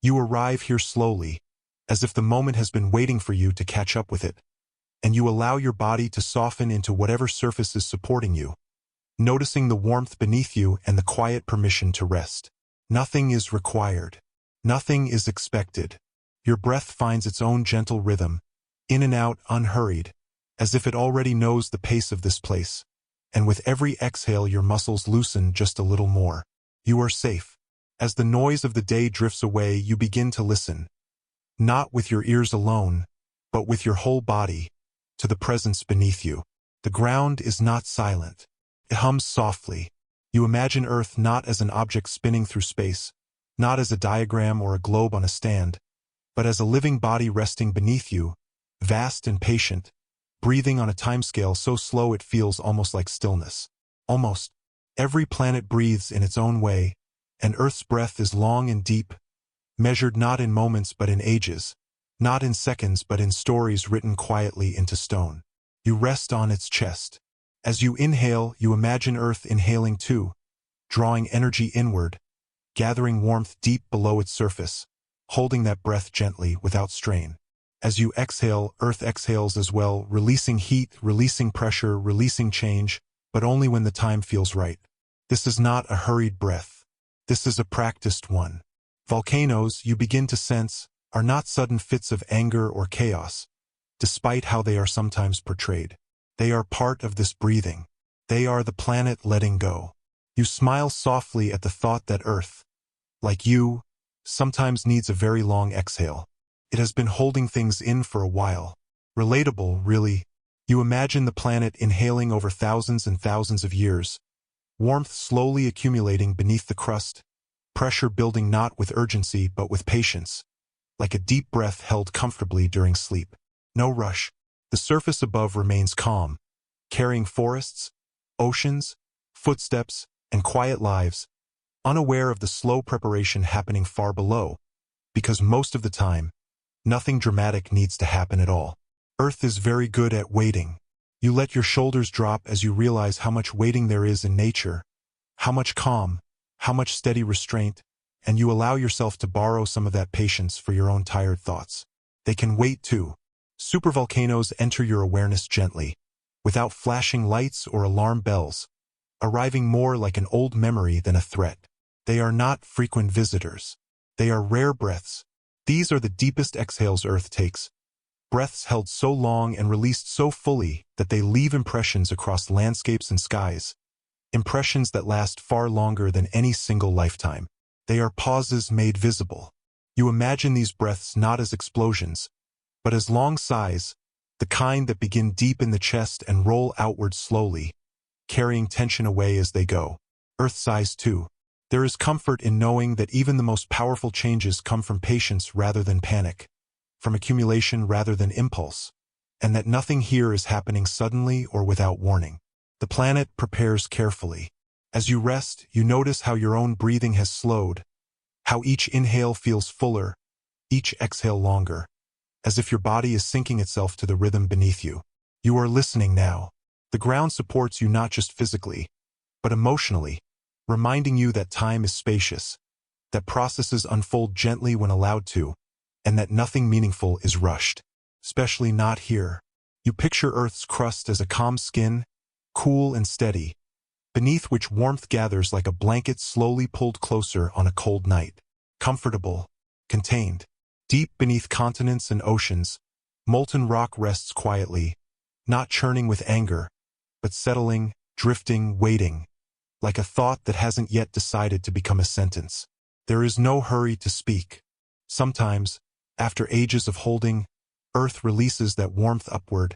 You arrive here slowly, as if the moment has been waiting for you to catch up with it, and you allow your body to soften into whatever surface is supporting you, noticing the warmth beneath you and the quiet permission to rest. Nothing is required. Nothing is expected. Your breath finds its own gentle rhythm, in and out, unhurried, as if it already knows the pace of this place. And with every exhale your muscles loosen just a little more. You are safe. As the noise of the day drifts away, you begin to listen, not with your ears alone, but with your whole body, to the presence beneath you. The ground is not silent. It hums softly. You imagine Earth not as an object spinning through space, not as a diagram or a globe on a stand, but as a living body resting beneath you, vast and patient, breathing on a timescale so slow it feels almost like stillness. Almost. Every planet breathes in its own way, and Earth's breath is long and deep, measured not in moments but in ages, not in seconds but in stories written quietly into stone. You rest on its chest. As you inhale, you imagine Earth inhaling too, drawing energy inward, gathering warmth deep below its surface, holding that breath gently without strain. As you exhale, Earth exhales as well, releasing heat, releasing pressure, releasing change, but only when the time feels right. This is not a hurried breath. This is a practiced one. Volcanoes, you begin to sense, are not sudden fits of anger or chaos, despite how they are sometimes portrayed. They are part of this breathing. They are the planet letting go. You smile softly at the thought that Earth, like you, sometimes needs a very long exhale. It has been holding things in for a while. Relatable, really. You imagine the planet inhaling over thousands and thousands of years, warmth slowly accumulating beneath the crust, pressure building not with urgency but with patience, like a deep breath held comfortably during sleep. No rush. The surface above remains calm, carrying forests, oceans, footsteps, and quiet lives, unaware of the slow preparation happening far below, because most of the time, nothing dramatic needs to happen at all. Earth is very good at waiting. You let your shoulders drop as you realize how much waiting there is in nature, how much calm, how much steady restraint, and you allow yourself to borrow some of that patience for your own tired thoughts. They can wait too. Supervolcanoes enter your awareness gently, without flashing lights or alarm bells, arriving more like an old memory than a threat. They are not frequent visitors. They are rare breaths. These are the deepest exhales Earth takes, breaths held so long and released so fully that they leave impressions across landscapes and skies, impressions that last far longer than any single lifetime. They are pauses made visible. You imagine these breaths not as explosions, but as long sighs, the kind that begin deep in the chest and roll outward slowly, carrying tension away as they go. Earth sighs too. There is comfort in knowing that even the most powerful changes come from patience rather than panic, from accumulation rather than impulse, and that nothing here is happening suddenly or without warning. The planet prepares carefully. As you rest, you notice how your own breathing has slowed, how each inhale feels fuller, each exhale longer, as if your body is syncing itself to the rhythm beneath you. You are listening now. The ground supports you not just physically, but emotionally, reminding you that time is spacious, that processes unfold gently when allowed to, and that nothing meaningful is rushed, especially not here. You picture Earth's crust as a calm skin, cool and steady, beneath which warmth gathers like a blanket slowly pulled closer on a cold night. Comfortable, contained. Deep beneath continents and oceans, molten rock rests quietly, not churning with anger, but settling, drifting, waiting, like a thought that hasn't yet decided to become a sentence. There is no hurry to speak. Sometimes, after ages of holding, Earth releases that warmth upward,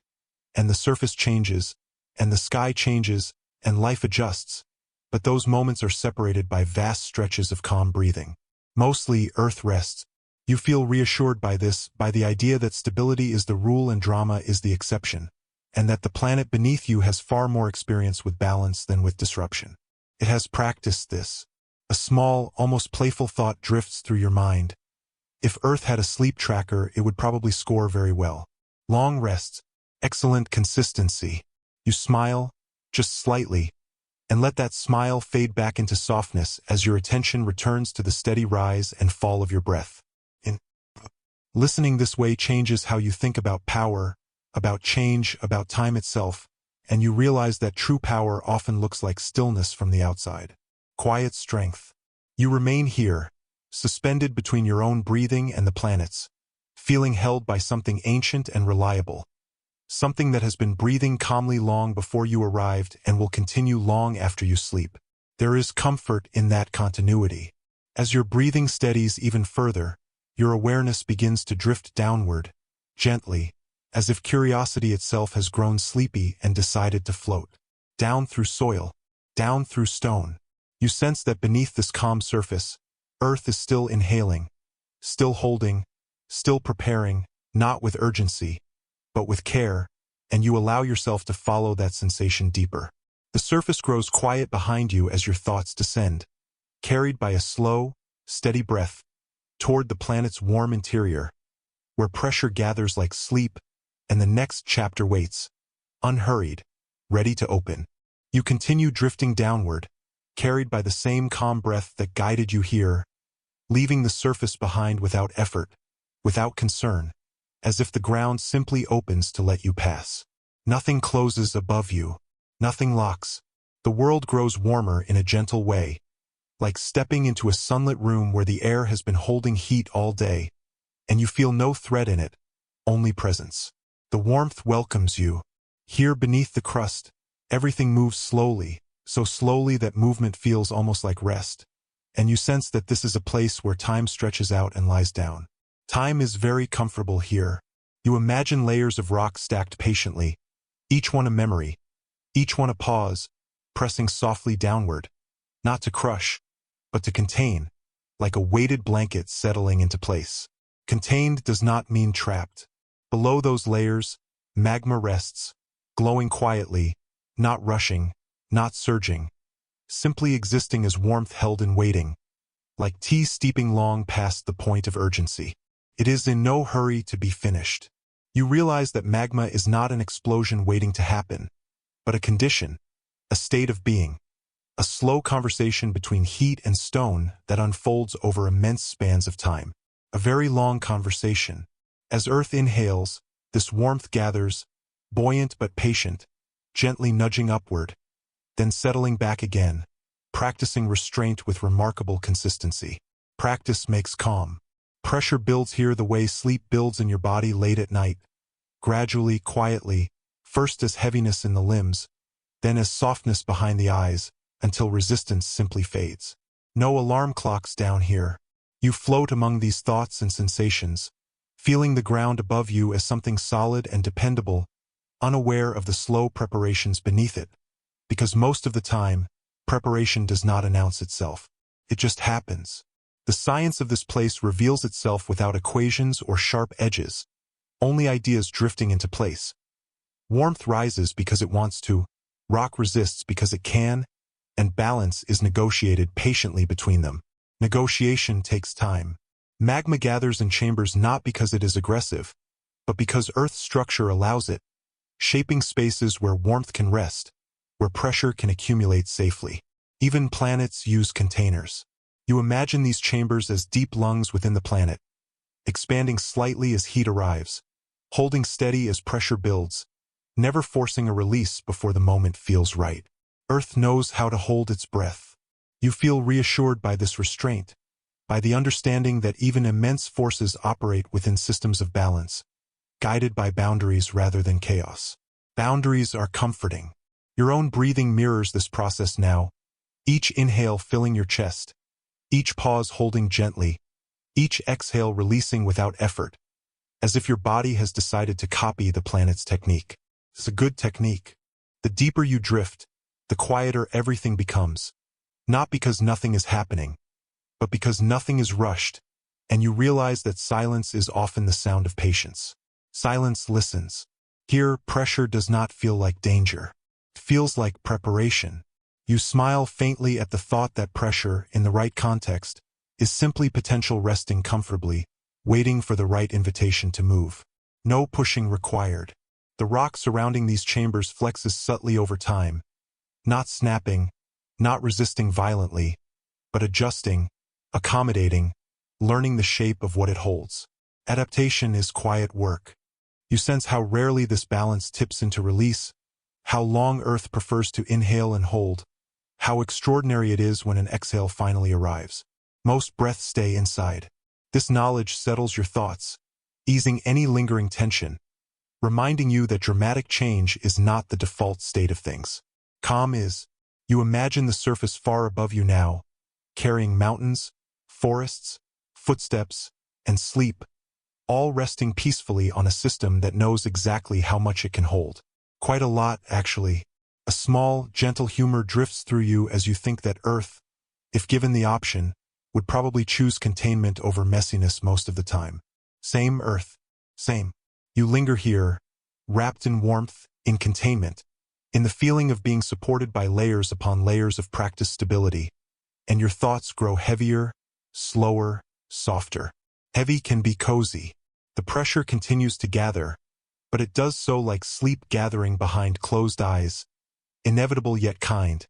and the surface changes, and the sky changes, and life adjusts, but those moments are separated by vast stretches of calm breathing. Mostly, Earth rests. You feel reassured by this, by the idea that stability is the rule and drama is the exception, and that the planet beneath you has far more experience with balance than with disruption. It has practiced this. A small, almost playful thought drifts through your mind. If Earth had a sleep tracker, it would probably score very well. Long rests, excellent consistency. You smile, just slightly, and let that smile fade back into softness as your attention returns to the steady rise and fall of your breath. Listening this way changes how you think about power, about change, about time itself, and you realize that true power often looks like stillness from the outside. Quiet strength. You remain here, suspended between your own breathing and the planet's, feeling held by something ancient and reliable. Something that has been breathing calmly long before you arrived and will continue long after you sleep. There is comfort in that continuity. As your breathing steadies even further, your awareness begins to drift downward, gently, as if curiosity itself has grown sleepy and decided to float. Down through soil, down through stone. You sense that beneath this calm surface, Earth is still inhaling, still holding, still preparing, not with urgency, but with care, and you allow yourself to follow that sensation deeper. The surface grows quiet behind you as your thoughts descend, carried by a slow, steady breath, toward the planet's warm interior, where pressure gathers like sleep, and the next chapter waits, unhurried, ready to open. You continue drifting downward, carried by the same calm breath that guided you here, leaving the surface behind without effort, without concern, as if the ground simply opens to let you pass. Nothing closes above you. Nothing locks. The world grows warmer in a gentle way, like stepping into a sunlit room where the air has been holding heat all day, and you feel no threat in it, only presence. The warmth welcomes you. Here beneath the crust, everything moves slowly, so slowly that movement feels almost like rest, and you sense that this is a place where time stretches out and lies down. Time is very comfortable here. You imagine layers of rock stacked patiently, each one a memory, each one a pause, pressing softly downward, not to crush, but to contain, like a weighted blanket settling into place. Contained does not mean trapped. Below those layers, magma rests, glowing quietly, not rushing, not surging, simply existing as warmth held in waiting, like tea steeping long past the point of urgency. It is in no hurry to be finished. You realize that magma is not an explosion waiting to happen, but a condition, a state of being, a slow conversation between heat and stone that unfolds over immense spans of time. A very long conversation. As Earth inhales, this warmth gathers, buoyant but patient, gently nudging upward, then settling back again, practicing restraint with remarkable consistency. Practice makes calm. Pressure builds here the way sleep builds in your body late at night, gradually, quietly, first as heaviness in the limbs, then as softness behind the eyes, until resistance simply fades. No alarm clocks down here. You float among these thoughts and sensations, feeling the ground above you as something solid and dependable, unaware of the slow preparations beneath it, because most of the time, preparation does not announce itself. It just happens. The science of this place reveals itself without equations or sharp edges, only ideas drifting into place. Warmth rises because it wants to, rock resists because it can, and balance is negotiated patiently between them. Negotiation takes time. Magma gathers in chambers not because it is aggressive, but because Earth's structure allows it, shaping spaces where warmth can rest, where pressure can accumulate safely. Even planets use containers. You imagine these chambers as deep lungs within the planet, expanding slightly as heat arrives, holding steady as pressure builds, never forcing a release before the moment feels right. Earth knows how to hold its breath. You feel reassured by this restraint, by the understanding that even immense forces operate within systems of balance, guided by boundaries rather than chaos. Boundaries are comforting. Your own breathing mirrors this process now, each inhale filling your chest, each pause holding gently, each exhale releasing without effort, as if your body has decided to copy the planet's technique. It's a good technique. The deeper you drift, the quieter everything becomes, not because nothing is happening, but because nothing is rushed, and you realize that silence is often the sound of patience. Silence listens. Here, pressure does not feel like danger. It feels like preparation. You smile faintly at the thought that pressure, in the right context, is simply potential resting comfortably, waiting for the right invitation to move. No pushing required. The rock surrounding these chambers flexes subtly over time, not snapping, not resisting violently, but adjusting, accommodating, learning the shape of what it holds. Adaptation is quiet work. You sense how rarely this balance tips into release, how long Earth prefers to inhale and hold, how extraordinary it is when an exhale finally arrives. Most breaths stay inside. This knowledge settles your thoughts, easing any lingering tension, reminding you that dramatic change is not the default state of things. Calm is. You imagine the surface far above you now, carrying mountains, forests, footsteps, and sleep, all resting peacefully on a system that knows exactly how much it can hold. Quite a lot, actually. A small, gentle humor drifts through you as you think that Earth, if given the option, would probably choose containment over messiness most of the time. Same Earth. Same. You linger here, wrapped in warmth, in containment, in the feeling of being supported by layers upon layers of practiced stability, and your thoughts grow heavier, slower, softer. Heavy can be cozy. The pressure continues to gather, but it does so like sleep gathering behind closed eyes, inevitable yet kind,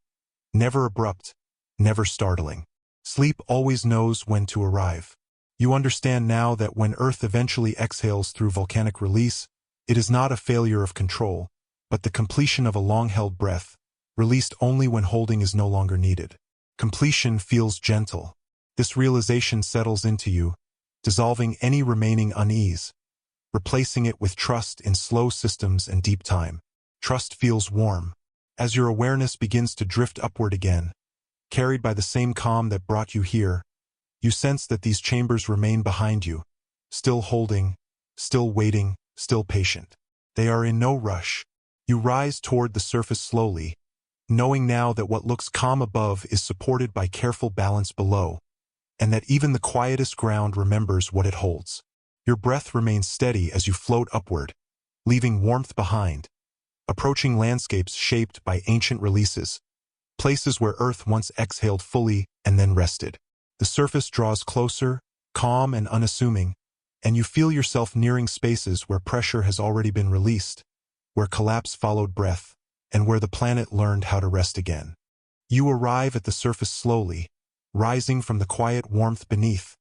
never abrupt, never startling. Sleep always knows when to arrive. You understand now that when Earth eventually exhales through volcanic release, it is not a failure of control, but the completion of a long-held breath, released only when holding is no longer needed. Completion feels gentle. This realization settles into you, dissolving any remaining unease, replacing it with trust in slow systems and deep time. Trust feels warm. As your awareness begins to drift upward again, carried by the same calm that brought you here, you sense that these chambers remain behind you, still holding, still waiting, still patient. They are in no rush. You rise toward the surface slowly, knowing now that what looks calm above is supported by careful balance below, and that even the quietest ground remembers what it holds. Your breath remains steady as you float upward, leaving warmth behind, approaching landscapes shaped by ancient releases, places where Earth once exhaled fully and then rested. The surface draws closer, calm and unassuming, and you feel yourself nearing spaces where pressure has already been released, where collapse followed breath, and where the planet learned how to rest again. You arrive at the surface slowly, rising from the quiet warmth beneath,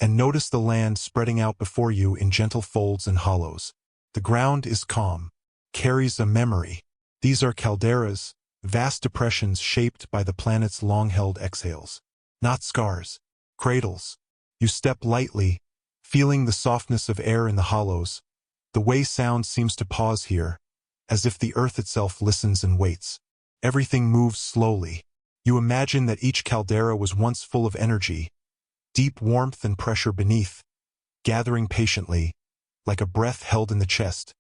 and notice the land spreading out before you in gentle folds and hollows. The ground is calm, carries a memory. These are calderas, vast depressions shaped by the planet's long-held exhales. Not scars, cradles. You step lightly, feeling the softness of air in the hollows. The way sound seems to pause here, as if the earth itself listens and waits. Everything moves slowly. You imagine that each caldera was once full of energy, deep warmth and pressure beneath, gathering patiently, like a breath held in the chest,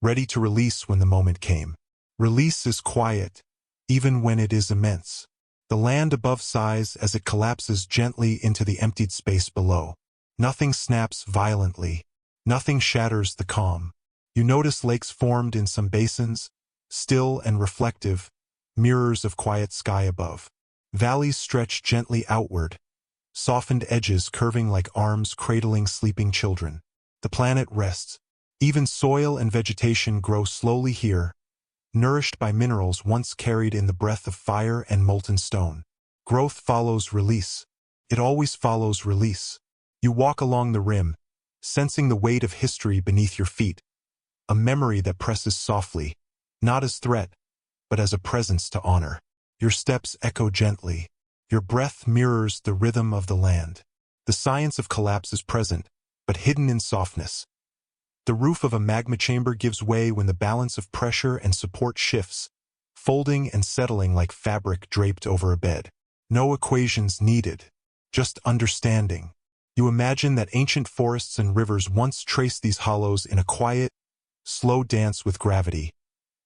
ready to release when the moment came. Release is quiet, even when it is immense. The land above sighs as it collapses gently into the emptied space below. Nothing snaps violently. Nothing shatters the calm. You notice lakes formed in some basins, still and reflective, mirrors of quiet sky above. Valleys stretch gently outward, softened edges curving like arms cradling sleeping children. The planet rests. Even soil and vegetation grow slowly here, nourished by minerals once carried in the breath of fire and molten stone. Growth follows release. It always follows release. You walk along the rim, sensing the weight of history beneath your feet, a memory that presses softly, not as threat, but as a presence to honor. Your steps echo gently. Your breath mirrors the rhythm of the land. The science of collapse is present, but hidden in softness. The roof of a magma chamber gives way when the balance of pressure and support shifts, folding and settling like fabric draped over a bed. No equations needed, just understanding. You imagine that ancient forests and rivers once traced these hollows in a quiet, slow dance with gravity,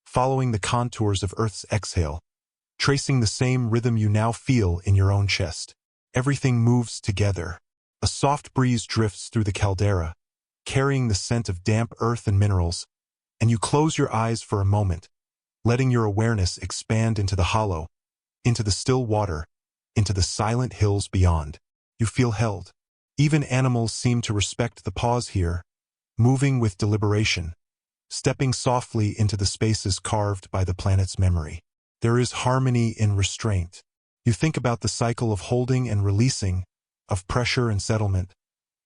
following the contours of Earth's exhale, tracing the same rhythm you now feel in your own chest. Everything moves together. A soft breeze drifts through the caldera, carrying the scent of damp earth and minerals, and you close your eyes for a moment, letting your awareness expand into the hollow, into the still water, into the silent hills beyond. You feel held. Even animals seem to respect the pause here, moving with deliberation, stepping softly into the spaces carved by the planet's memory. There is harmony in restraint. You think about the cycle of holding and releasing, of pressure and settlement,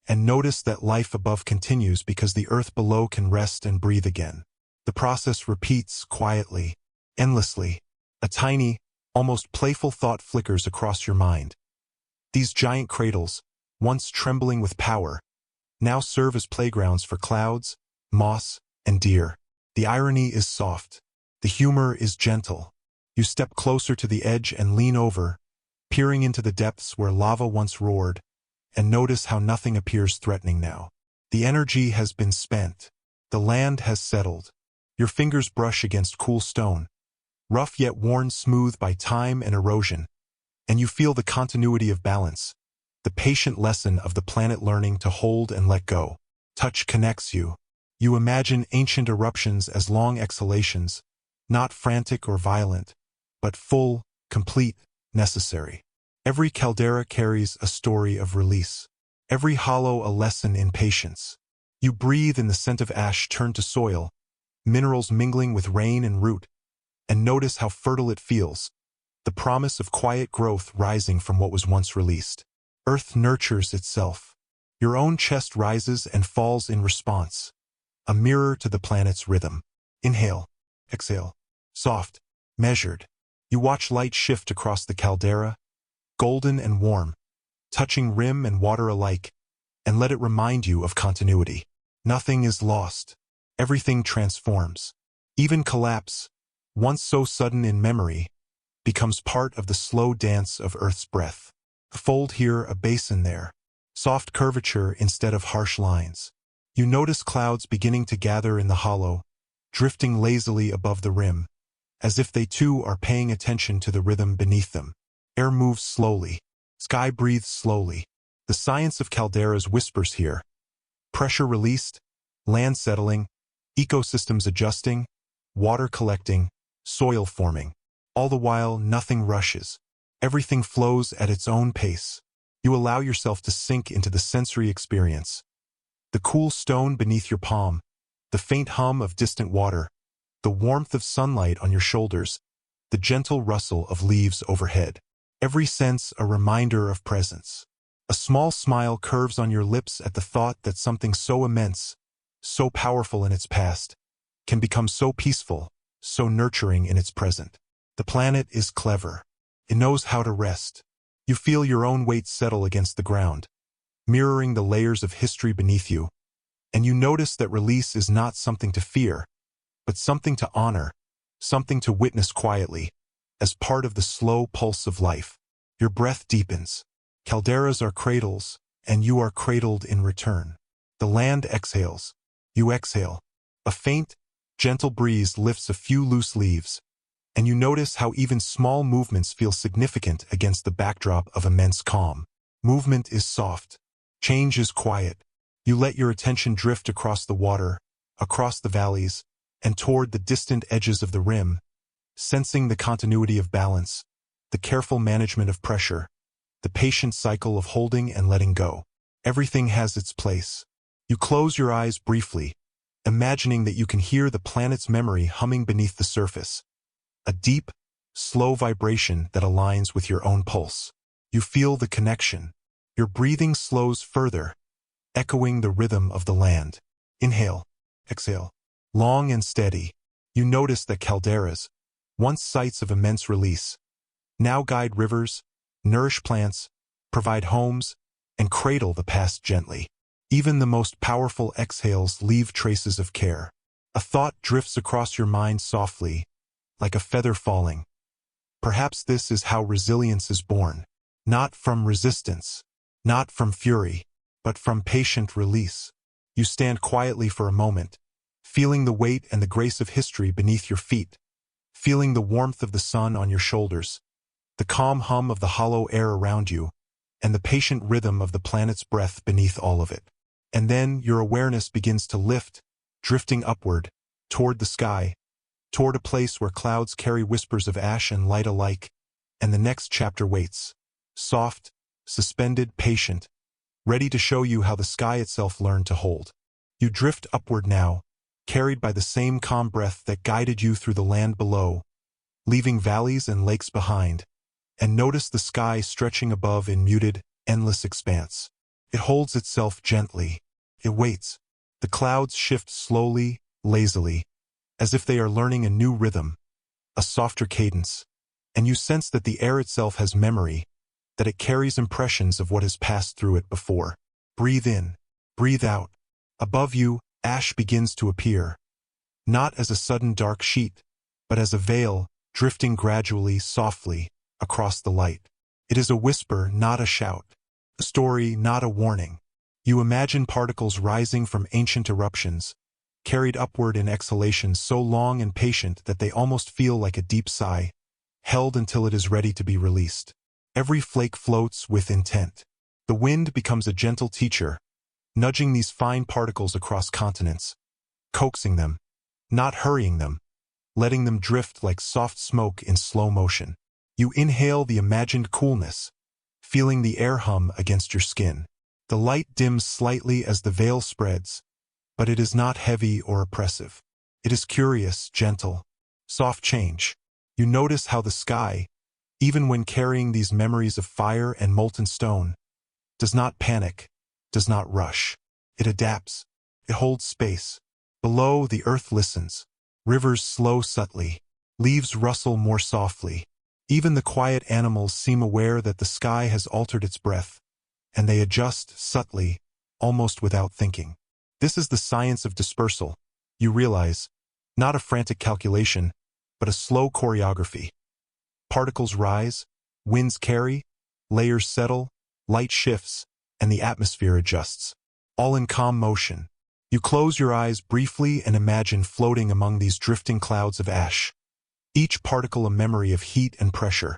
and notice that life above continues because the earth below can rest and breathe again. The process repeats quietly, endlessly. A tiny, almost playful thought flickers across your mind. These giant cradles, once trembling with power, now serve as playgrounds for clouds, moss, and deer. The irony is soft. The humor is gentle. You step closer to the edge and lean over, peering into the depths where lava once roared, and notice how nothing appears threatening now. The energy has been spent. The land has settled. Your fingers brush against cool stone, rough yet worn smooth by time and erosion, and you feel the continuity of balance, the patient lesson of the planet learning to hold and let go. Touch connects you. You imagine ancient eruptions as long exhalations, not frantic or violent, but full, complete, necessary. Every caldera carries a story of release. Every hollow a lesson in patience. You breathe in the scent of ash turned to soil, minerals mingling with rain and root, and notice how fertile it feels, the promise of quiet growth rising from what was once released. Earth nurtures itself. Your own chest rises and falls in response, a mirror to the planet's rhythm. Inhale, exhale, soft, measured. You watch light shift across the caldera, golden and warm, touching rim and water alike, and let it remind you of continuity. Nothing is lost. Everything transforms. Even collapse, once so sudden in memory, becomes part of the slow dance of Earth's breath. A fold here, a basin there. Soft curvature instead of harsh lines. You notice clouds beginning to gather in the hollow, drifting lazily above the rim, as if they too are paying attention to the rhythm beneath them. Air moves slowly. Sky breathes slowly. The science of calderas whispers here. Pressure released, land settling, ecosystems adjusting, water collecting, soil forming. All the while, nothing rushes. Everything flows at its own pace. You allow yourself to sink into the sensory experience. The cool stone beneath your palm, the faint hum of distant water, the warmth of sunlight on your shoulders, the gentle rustle of leaves overhead. Every sense a reminder of presence. A small smile curves on your lips at the thought that something so immense, so powerful in its past, can become so peaceful, so nurturing in its present. The planet is clever. It knows how to rest. You feel your own weight settle against the ground, mirroring the layers of history beneath you, and you notice that release is not something to fear, but something to honor, something to witness quietly, as part of the slow pulse of life. Your breath deepens. Calderas are cradles, and you are cradled in return. The land exhales. You exhale. A faint, gentle breeze lifts a few loose leaves, and you notice how even small movements feel significant against the backdrop of immense calm. Movement is soft. Change is quiet. You let your attention drift across the water, across the valleys, and toward the distant edges of the rim, sensing the continuity of balance, the careful management of pressure, the patient cycle of holding and letting go. Everything has its place. You close your eyes briefly, imagining that you can hear the planet's memory humming beneath the surface. A deep, slow vibration that aligns with your own pulse. You feel the connection. Your breathing slows further, echoing the rhythm of the land. Inhale, exhale. Long and steady, you notice that calderas, once sites of immense release, now guide rivers, nourish plants, provide homes, and cradle the past gently. Even the most powerful exhales leave traces of care. A thought drifts across your mind softly, like a feather falling. Perhaps this is how resilience is born. Not from resistance, not from fury, but from patient release. You stand quietly for a moment, feeling the weight and the grace of history beneath your feet, feeling the warmth of the sun on your shoulders, the calm hum of the hollow air around you, and the patient rhythm of the planet's breath beneath all of it. And then your awareness begins to lift, drifting upward, toward the sky, toward a place where clouds carry whispers of ash and light alike, and the next chapter waits, soft, suspended, patient, ready to show you how the sky itself learned to hold. You drift upward now, carried by the same calm breath that guided you through the land below, leaving valleys and lakes behind, and notice the sky stretching above in muted, endless expanse. It holds itself gently. It waits. The clouds shift slowly, lazily, as if they are learning a new rhythm, a softer cadence, and you sense that the air itself has memory, that it carries impressions of what has passed through it before. Breathe in, breathe out. Above you, ash begins to appear, not as a sudden dark sheet, but as a veil, drifting gradually, softly, across the light. It is a whisper, not a shout. A story, not a warning. You imagine particles rising from ancient eruptions, carried upward in exhalations so long and patient that they almost feel like a deep sigh, held until it is ready to be released. Every flake floats with intent. The wind becomes a gentle teacher, nudging these fine particles across continents, coaxing them, not hurrying them, letting them drift like soft smoke in slow motion. You inhale the imagined coolness, feeling the air hum against your skin. The light dims slightly as the veil spreads, but it is not heavy or oppressive. It is curious, gentle, soft change. You notice how the sky, even when carrying these memories of fire and molten stone, does not panic, does not rush. It adapts. It holds space. Below, the earth listens. Rivers slow subtly. Leaves rustle more softly. Even the quiet animals seem aware that the sky has altered its breath, and they adjust subtly, almost without thinking. This is the science of dispersal. You realize, not a frantic calculation, but a slow choreography. Particles rise, winds carry, layers settle, light shifts, and the atmosphere adjusts. All in calm motion. You close your eyes briefly and imagine floating among these drifting clouds of ash. Each particle a memory of heat and pressure,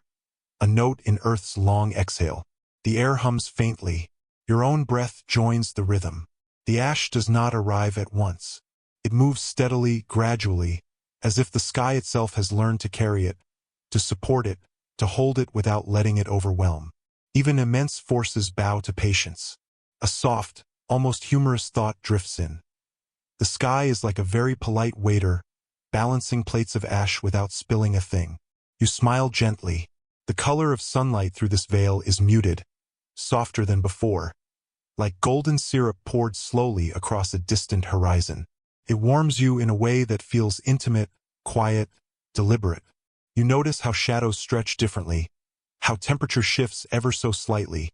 a note in Earth's long exhale. The air hums faintly. Your own breath joins the rhythm. The ash does not arrive at once. It moves steadily, gradually, as if the sky itself has learned to carry it, to support it, to hold it without letting it overwhelm. Even immense forces bow to patience. A soft, almost humorous thought drifts in. The sky is like a very polite waiter, balancing plates of ash without spilling a thing. You smile gently. The color of sunlight through this veil is muted, softer than before, like golden syrup poured slowly across a distant horizon. It warms you in a way that feels intimate, quiet, deliberate. You notice how shadows stretch differently, how temperature shifts ever so slightly,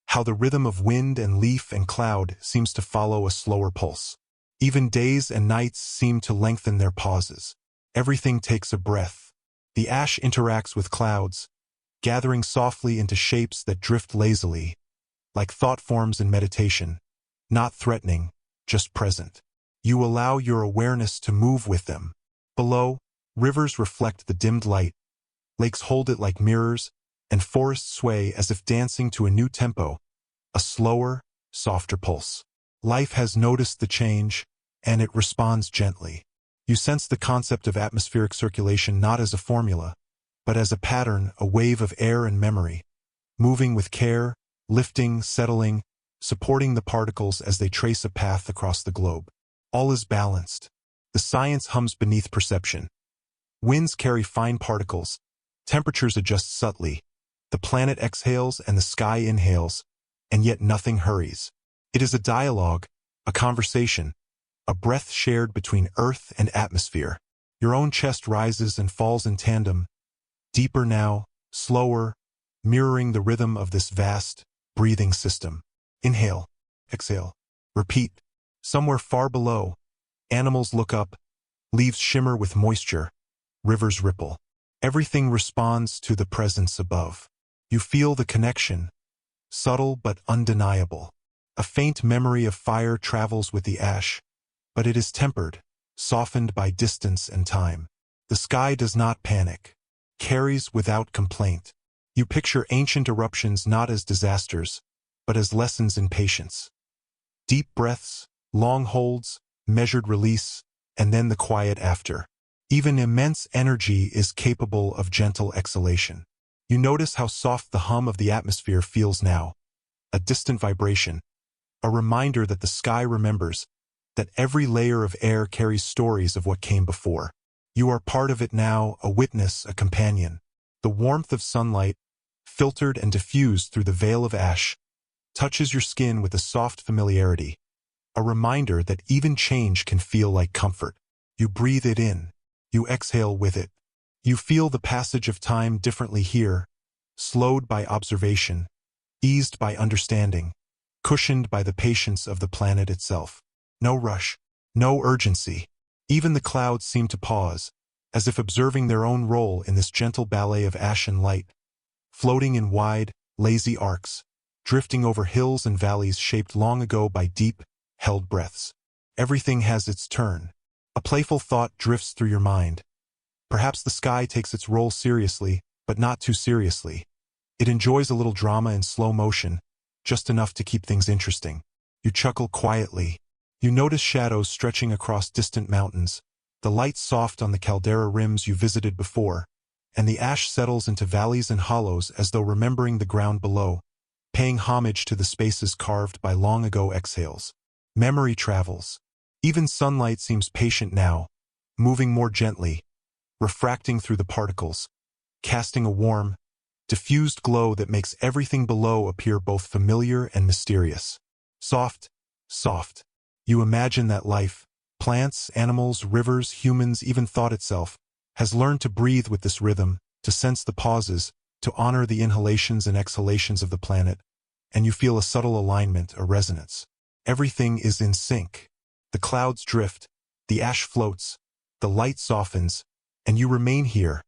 how the rhythm of wind and leaf and cloud seems to follow a slower pulse. Even days and nights seem to lengthen their pauses. Everything takes a breath. The ash interacts with clouds, gathering softly into shapes that drift lazily, like thought forms in meditation, not threatening, just present. You allow your awareness to move with them. Below, rivers reflect the dimmed light, lakes hold it like mirrors, and forests sway as if dancing to a new tempo, a slower, softer pulse. Life has noticed the change, and it responds gently. You sense the concept of atmospheric circulation not as a formula, but as a pattern, a wave of air and memory, moving with care, lifting, settling, supporting the particles as they trace a path across the globe. All is balanced. The science hums beneath perception. Winds carry fine particles, temperatures adjust subtly, the planet exhales and the sky inhales, and yet nothing hurries. It is a dialogue, a conversation, a breath shared between earth and atmosphere. Your own chest rises and falls in tandem, deeper now, slower, mirroring the rhythm of this vast, breathing system. Inhale, exhale, repeat. Somewhere far below, animals look up, leaves shimmer with moisture, rivers ripple. Everything responds to the presence above. You feel the connection, subtle but undeniable. A faint memory of fire travels with the ash, but it is tempered, softened by distance and time. The sky does not panic, carries without complaint. You picture ancient eruptions not as disasters, but as lessons in patience. Deep breaths, long holds, measured release, and then the quiet after. Even immense energy is capable of gentle exhalation. You notice how soft the hum of the atmosphere feels now, a distant vibration, a reminder that the sky remembers, that every layer of air carries stories of what came before. You are part of it now, a witness, a companion. The warmth of sunlight, filtered and diffused through the veil of ash, touches your skin with a soft familiarity, a reminder that even change can feel like comfort. You breathe it in. You exhale with it. You feel the passage of time differently here, slowed by observation, eased by understanding, cushioned by the patience of the planet itself. No rush, no urgency. Even the clouds seem to pause, as if observing their own role in this gentle ballet of ash and light, floating in wide, lazy arcs, drifting over hills and valleys shaped long ago by deep, held breaths. Everything has its turn. A playful thought drifts through your mind. Perhaps the sky takes its role seriously, but not too seriously. It enjoys a little drama in slow motion, just enough to keep things interesting. You chuckle quietly. You notice shadows stretching across distant mountains, the light soft on the caldera rims you visited before, and the ash settles into valleys and hollows as though remembering the ground below, paying homage to the spaces carved by long-ago exhales. Memory travels. Even sunlight seems patient now, moving more gently, refracting through the particles, casting a warm, diffused glow that makes everything below appear both familiar and mysterious. Soft, soft. You imagine that life, plants, animals, rivers, humans, even thought itself, has learned to breathe with this rhythm, to sense the pauses, to honor the inhalations and exhalations of the planet, and you feel a subtle alignment, a resonance. Everything is in sync. The clouds drift, the ash floats, the light softens, and you remain here,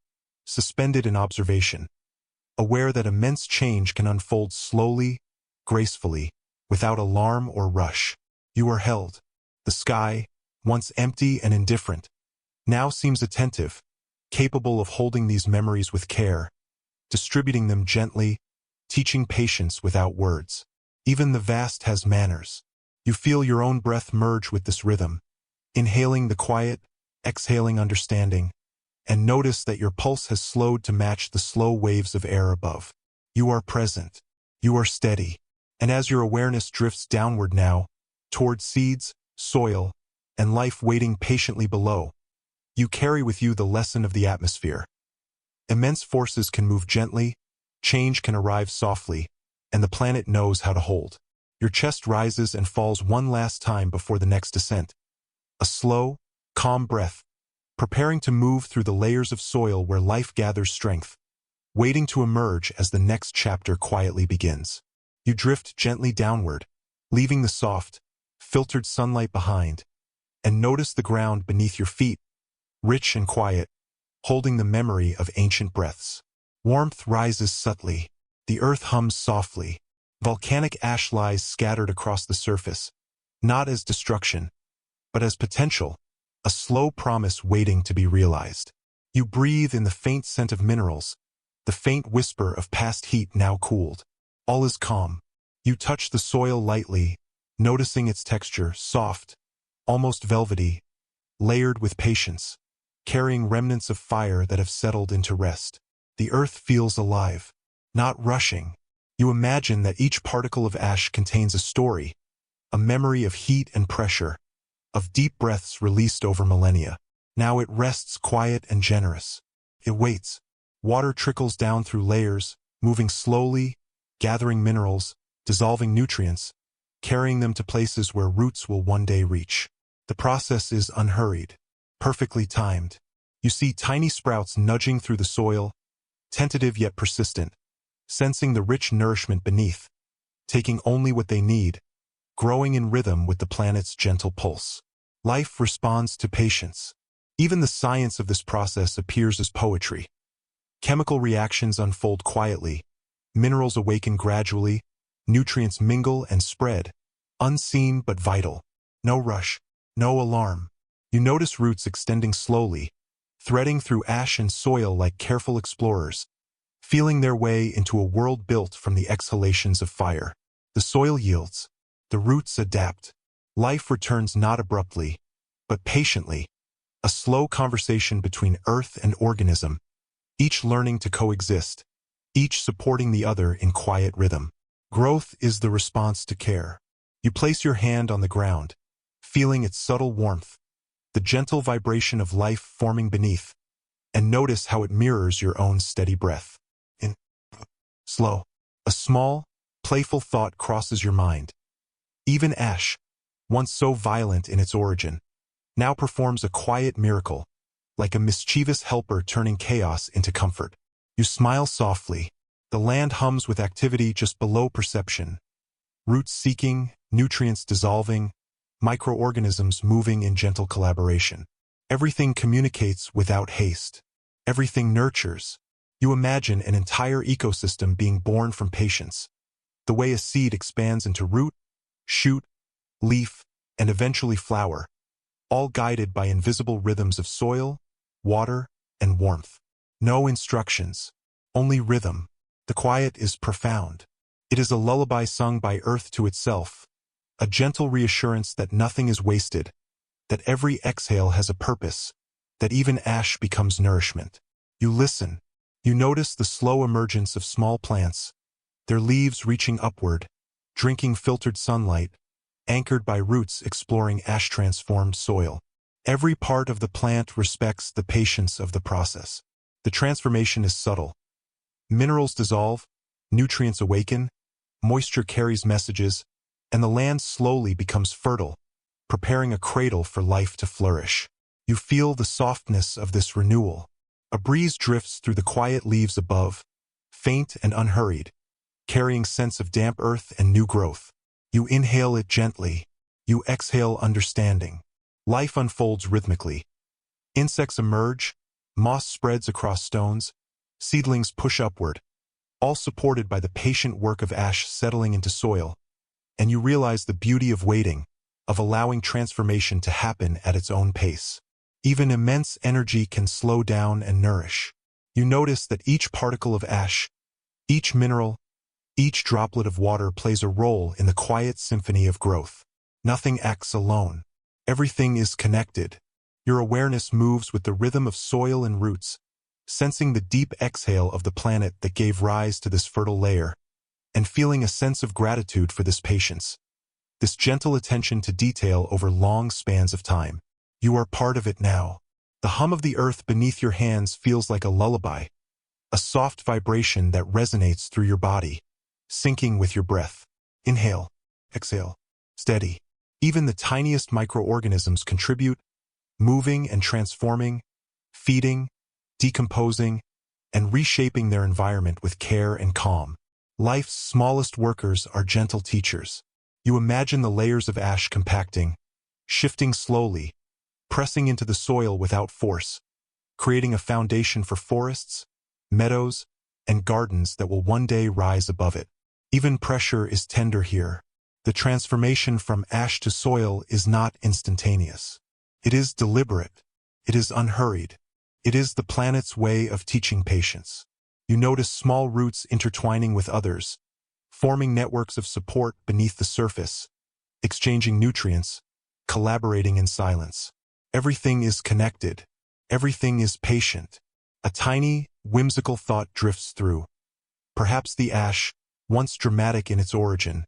suspended in observation, aware that immense change can unfold slowly, gracefully, without alarm or rush. You are held. The sky, once empty and indifferent, now seems attentive, capable of holding these memories with care, distributing them gently, teaching patience without words. Even the vast has manners. You feel your own breath merge with this rhythm, inhaling the quiet, exhaling understanding, and notice that your pulse has slowed to match the slow waves of air above. You are present. You are steady. And as your awareness drifts downward now, toward seeds, soil, and life waiting patiently below, you carry with you the lesson of the atmosphere. Immense forces can move gently, change can arrive softly, and the planet knows how to hold. Your chest rises and falls one last time before the next descent. A slow, calm breath, preparing to move through the layers of soil where life gathers strength, waiting to emerge as the next chapter quietly begins. You drift gently downward, leaving the soft, filtered sunlight behind, and notice the ground beneath your feet, rich and quiet, holding the memory of ancient breaths. Warmth rises subtly. The earth hums softly. Volcanic ash lies scattered across the surface, not as destruction, but as potential, a slow promise waiting to be realized. You breathe in the faint scent of minerals, the faint whisper of past heat now cooled. All is calm. You touch the soil lightly, noticing its texture, soft, almost velvety, layered with patience, carrying remnants of fire that have settled into rest. The earth feels alive, not rushing. You imagine that each particle of ash contains a story, a memory of heat and pressure, of deep breaths released over millennia. Now it rests quiet and generous. It waits. Water trickles down through layers, moving slowly, gathering minerals, dissolving nutrients, carrying them to places where roots will one day reach. The process is unhurried, perfectly timed. You see tiny sprouts nudging through the soil, tentative yet persistent, sensing the rich nourishment beneath, taking only what they need, growing in rhythm with the planet's gentle pulse. Life responds to patience. Even the science of this process appears as poetry. Chemical reactions unfold quietly, minerals awaken gradually, nutrients mingle and spread, unseen but vital. No rush, no alarm. You notice roots extending slowly, threading through ash and soil like careful explorers, feeling their way into a world built from the exhalations of fire. The soil yields. The roots adapt. Life returns not abruptly, but patiently, a slow conversation between earth and organism, each learning to coexist, each supporting the other in quiet rhythm. Growth is the response to care. You place your hand on the ground, feeling its subtle warmth, the gentle vibration of life forming beneath, and notice how it mirrors your own steady breath. In slow, a small, playful thought crosses your mind. Even ash, once so violent in its origin, now performs a quiet miracle, like a mischievous helper turning chaos into comfort. You smile softly. The land hums with activity just below perception. Roots seeking, nutrients dissolving, microorganisms moving in gentle collaboration. Everything communicates without haste. Everything nurtures. You imagine an entire ecosystem being born from patience. The way a seed expands into root, shoot, leaf, and eventually flower, all guided by invisible rhythms of soil, water, and warmth. No instructions, only rhythm. The quiet is profound. It is a lullaby sung by earth to itself, a gentle reassurance that nothing is wasted, that every exhale has a purpose, that even ash becomes nourishment. You listen. You notice the slow emergence of small plants, their leaves reaching upward, drinking filtered sunlight, anchored by roots exploring ash-transformed soil. Every part of the plant respects the patience of the process. The transformation is subtle. Minerals dissolve, nutrients awaken, moisture carries messages, and the land slowly becomes fertile, preparing a cradle for life to flourish. You feel the softness of this renewal. A breeze drifts through the quiet leaves above, faint and unhurried, carrying scents of damp earth and new growth. You inhale it gently. You exhale understanding. Life unfolds rhythmically. Insects emerge, moss spreads across stones, seedlings push upward, all supported by the patient work of ash settling into soil. And you realize the beauty of waiting, of allowing transformation to happen at its own pace. Even immense energy can slow down and nourish. You notice that each particle of ash, each mineral, each droplet of water plays a role in the quiet symphony of growth. Nothing acts alone. Everything is connected. Your awareness moves with the rhythm of soil and roots, sensing the deep exhale of the planet that gave rise to this fertile layer, and feeling a sense of gratitude for this patience, this gentle attention to detail over long spans of time. You are part of it now. The hum of the earth beneath your hands feels like a lullaby, a soft vibration that resonates through your body, syncing with your breath. Inhale, exhale, steady. Even the tiniest microorganisms contribute, moving and transforming, feeding, decomposing, and reshaping their environment with care and calm. Life's smallest workers are gentle teachers. You imagine the layers of ash compacting, shifting slowly, pressing into the soil without force, creating a foundation for forests, meadows, and gardens that will one day rise above it. Even pressure is tender here. The transformation from ash to soil is not instantaneous. It is deliberate. It is unhurried. It is the planet's way of teaching patience. You notice small roots intertwining with others, forming networks of support beneath the surface, exchanging nutrients, collaborating in silence. Everything is connected. Everything is patient. A tiny, whimsical thought drifts through. Perhaps the ash, once dramatic in its origin,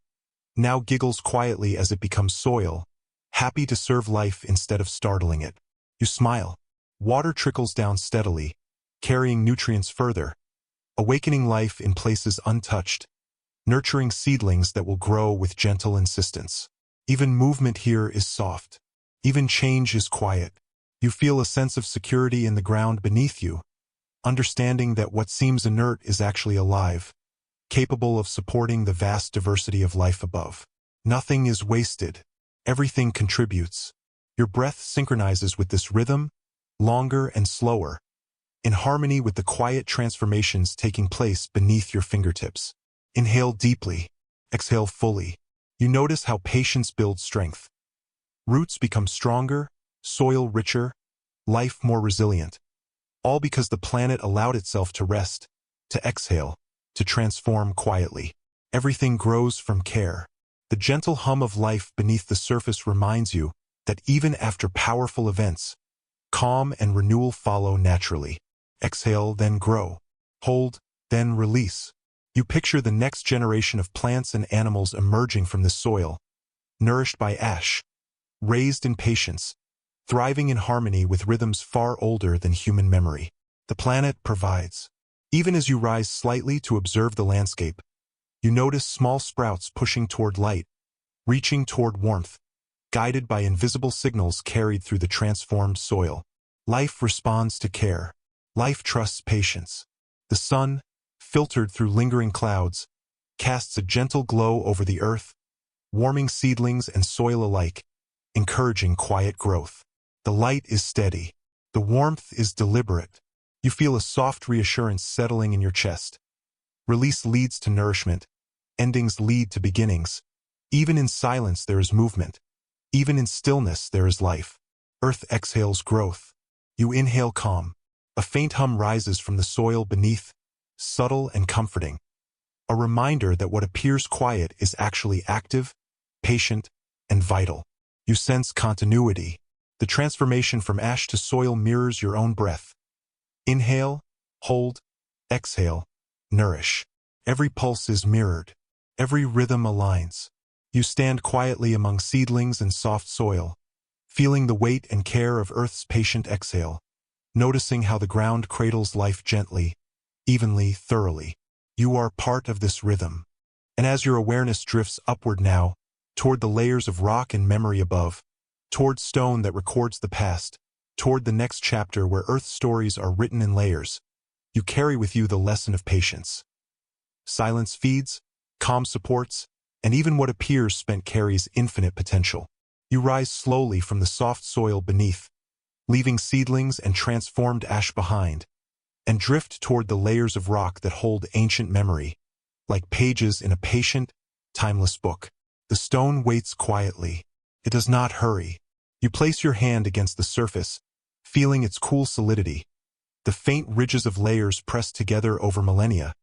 now giggles quietly as it becomes soil, happy to serve life instead of startling it. You smile. Water trickles down steadily, carrying nutrients further, awakening life in places untouched, nurturing seedlings that will grow with gentle insistence. Even movement here is soft. Even change is quiet. You feel a sense of security in the ground beneath you, understanding that what seems inert is actually alive, capable of supporting the vast diversity of life above. Nothing is wasted. Everything contributes. Your breath synchronizes with this rhythm, longer and slower, in harmony with the quiet transformations taking place beneath your fingertips. Inhale deeply. Exhale fully. You notice how patience builds strength. Roots become stronger, soil richer, life more resilient, all because the planet allowed itself to rest, to exhale, to transform quietly. Everything grows from care. The gentle hum of life beneath the surface reminds you that even after powerful events, calm and renewal follow naturally. Exhale, then grow. Hold, then release. You picture the next generation of plants and animals emerging from the soil, nourished by ash, raised in patience, thriving in harmony with rhythms far older than human memory. The planet provides. Even as you rise slightly to observe the landscape, You notice small sprouts pushing toward light, reaching toward warmth, guided by invisible signals carried through the transformed soil. Life responds to care. Life trusts patience. The sun, filtered through lingering clouds, casts a gentle glow over the earth, warming seedlings and soil alike, encouraging quiet growth. The light is steady. The warmth is deliberate. You feel a soft reassurance settling in your chest. Release leads to nourishment. Endings lead to beginnings. Even in silence there is movement. Even in stillness there is life. Earth exhales growth. You inhale calm. A faint hum rises from the soil beneath, subtle and comforting. A reminder that what appears quiet is actually active, patient, and vital. You sense continuity. The transformation from ash to soil mirrors your own breath. Inhale, hold, exhale, nourish. Every pulse is mirrored. Every rhythm aligns. You stand quietly among seedlings and soft soil, feeling the weight and care of Earth's patient exhale, noticing how the ground cradles life gently, evenly, thoroughly. You are part of this rhythm. And as your awareness drifts upward now, toward the layers of rock and memory above, toward stone that records the past, toward the next chapter where Earth's stories are written in layers, you carry with you the lesson of patience. Silence feeds, calm supports, and even what appears spent carries infinite potential. You rise slowly from the soft soil beneath, leaving seedlings and transformed ash behind, and drift toward the layers of rock that hold ancient memory, like pages in a patient, timeless book. The stone waits quietly. It does not hurry. You place your hand against the surface, feeling its cool solidity. The faint ridges of layers pressed together over millennia,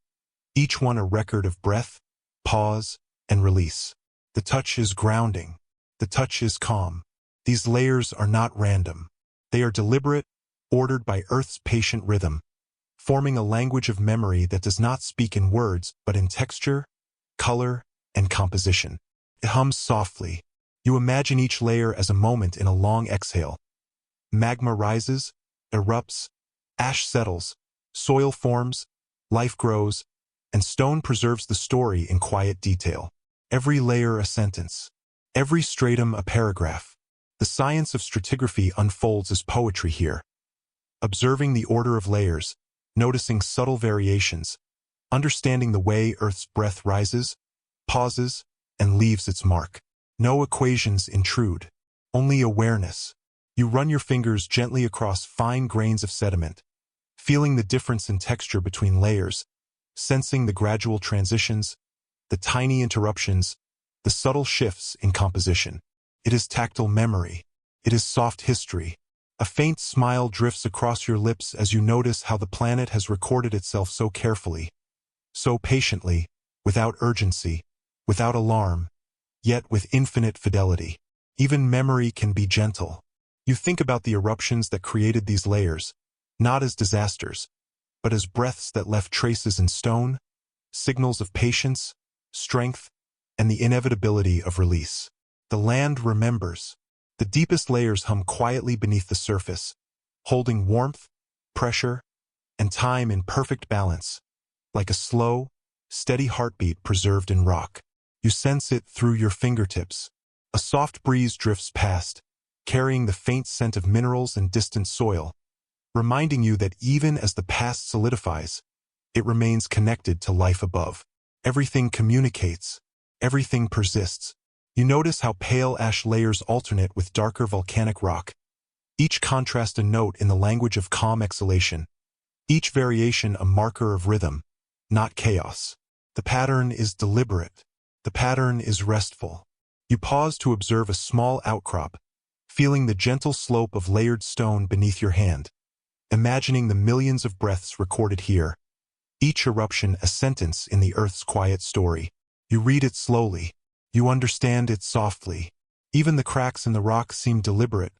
each one a record of breath, pause, and release. The touch is grounding. The touch is calm. These layers are not random. They are deliberate, ordered by Earth's patient rhythm, forming a language of memory that does not speak in words but in texture, color, and composition. It hums softly. You imagine each layer as a moment in a long exhale. Magma rises, erupts, ash settles, soil forms, life grows, and stone preserves the story in quiet detail. Every layer a sentence, every stratum a paragraph. The science of stratigraphy unfolds as poetry here. Observing the order of layers, noticing subtle variations, understanding the way Earth's breath rises, pauses, and leaves its mark. No equations intrude, only awareness. You run your fingers gently across fine grains of sediment, feeling the difference in texture between layers, sensing the gradual transitions, the tiny interruptions, the subtle shifts in composition. It is tactile memory. It is soft history. A faint smile drifts across your lips as you notice how the planet has recorded itself so carefully, so patiently, without urgency, without alarm, yet with infinite fidelity. Even memory can be gentle. You think about the eruptions that created these layers, not as disasters, but as breaths that left traces in stone, signals of patience, strength, and the inevitability of release. The land remembers. The deepest layers hum quietly beneath the surface, holding warmth, pressure, and time in perfect balance, like a slow, steady heartbeat preserved in rock. You sense it through your fingertips. A soft breeze drifts past, carrying the faint scent of minerals and distant soil, reminding you that even as the past solidifies, it remains connected to life above. Everything communicates. Everything persists. You notice how pale ash layers alternate with darker volcanic rock. Each contrast a note in the language of calm exhalation. Each variation a marker of rhythm, not chaos. The pattern is deliberate. The pattern is restful. You pause to observe a small outcrop, feeling the gentle slope of layered stone beneath your hand, imagining the millions of breaths recorded here. Each eruption a sentence in the Earth's quiet story. You read it slowly. You understand it softly. Even the cracks in the rock seem deliberate,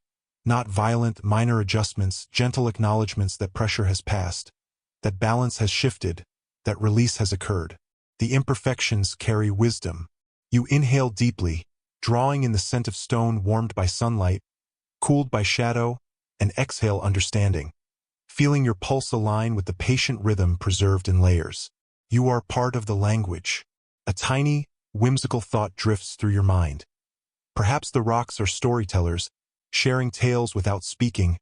not violent, minor adjustments, gentle acknowledgments that pressure has passed, that balance has shifted, that release has occurred. The imperfections carry wisdom. You inhale deeply, drawing in the scent of stone warmed by sunlight, cooled by shadow, and exhale understanding, feeling your pulse align with the patient rhythm preserved in layers. You are part of the language. A tiny, whimsical thought drifts through your mind. Perhaps the rocks are storytellers, sharing tales without speaking,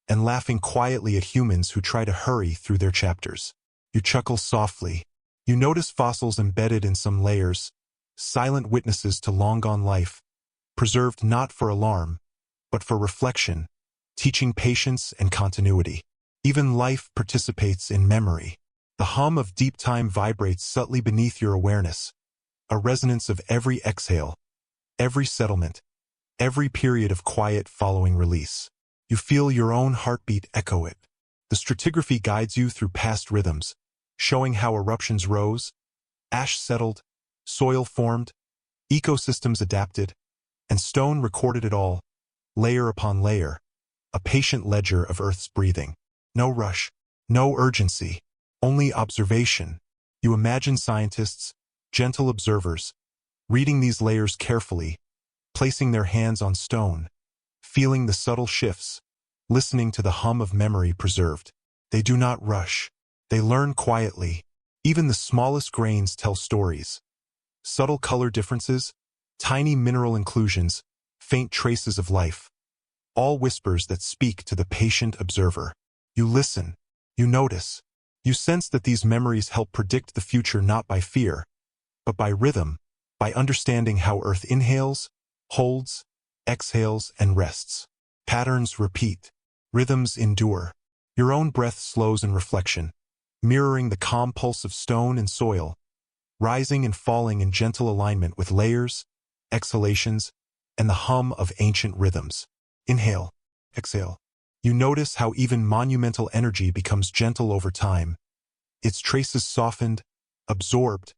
and laughing quietly at humans who try to hurry through their chapters. You chuckle softly. You notice fossils embedded in some layers, silent witnesses to long-gone life, preserved not for alarm, but for reflection, teaching patience and continuity. Even life participates in memory. The hum of deep time vibrates subtly beneath your awareness, a resonance of every exhale, every settlement, every period of quiet following release. You feel your own heartbeat echo it. The stratigraphy guides you through past rhythms, showing how eruptions rose, ash settled, soil formed, ecosystems adapted, and stone recorded it all, layer upon layer, a patient ledger of Earth's breathing. No rush, no urgency, only observation. You imagine scientists, gentle observers, reading these layers carefully, placing their hands on stone, feeling the subtle shifts, listening to the hum of memory preserved. They do not rush. They learn quietly. Even the smallest grains tell stories. Subtle color differences, tiny mineral inclusions, faint traces of life. All whispers that speak to the patient observer. You listen. You notice. You sense that these memories help predict the future not by fear, but by rhythm, by understanding how Earth inhales, holds, exhales, and rests. Patterns repeat. Rhythms endure. Your own breath slows in reflection, mirroring the calm pulse of stone and soil, rising and falling in gentle alignment with layers, exhalations, and the hum of ancient rhythms. Inhale, exhale. You notice how even monumental energy becomes gentle over time, its traces softened, absorbed,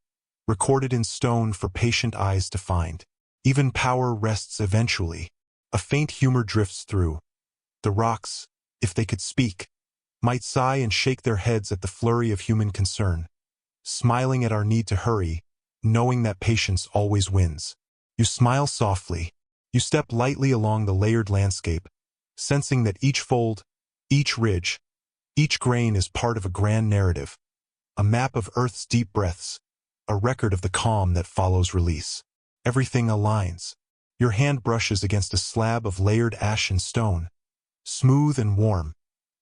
recorded in stone for patient eyes to find. Even power rests eventually. A faint humor drifts through. The rocks, if they could speak, might sigh and shake their heads at the flurry of human concern, smiling at our need to hurry, knowing that patience always wins. You smile softly. You step lightly along the layered landscape, sensing that each fold, each ridge, each grain is part of a grand narrative, a map of Earth's deep breaths, a record of the calm that follows release. Everything aligns. Your hand brushes against a slab of layered ash and stone, smooth and warm,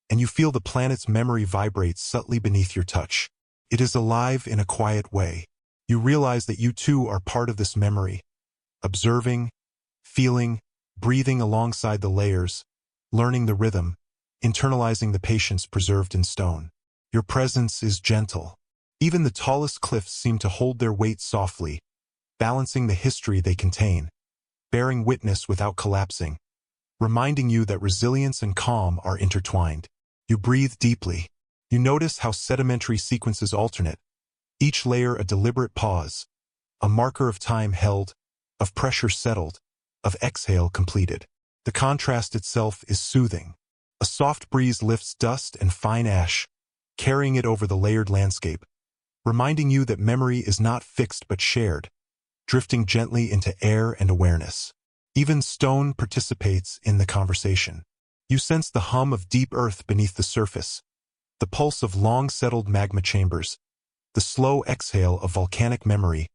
and you feel the planet's memory vibrate subtly beneath your touch. It is alive in a quiet way. You realize that you too are part of this memory, observing, feeling, breathing alongside the layers, learning the rhythm, internalizing the patience preserved in stone. Your presence is gentle. Even the tallest cliffs seem to hold their weight softly, balancing the history they contain, bearing witness without collapsing, reminding you that resilience and calm are intertwined. You breathe deeply. You notice how sedimentary sequences alternate, each layer a deliberate pause, a marker of time held, of pressure settled, of exhale completed. The contrast itself is soothing. A soft breeze lifts dust and fine ash, carrying it over the layered landscape, reminding you that memory is not fixed but shared, drifting gently into air and awareness. Even stone participates in the conversation. You sense the hum of deep earth beneath the surface, the pulse of long-settled magma chambers, the slow exhale of volcanic memory,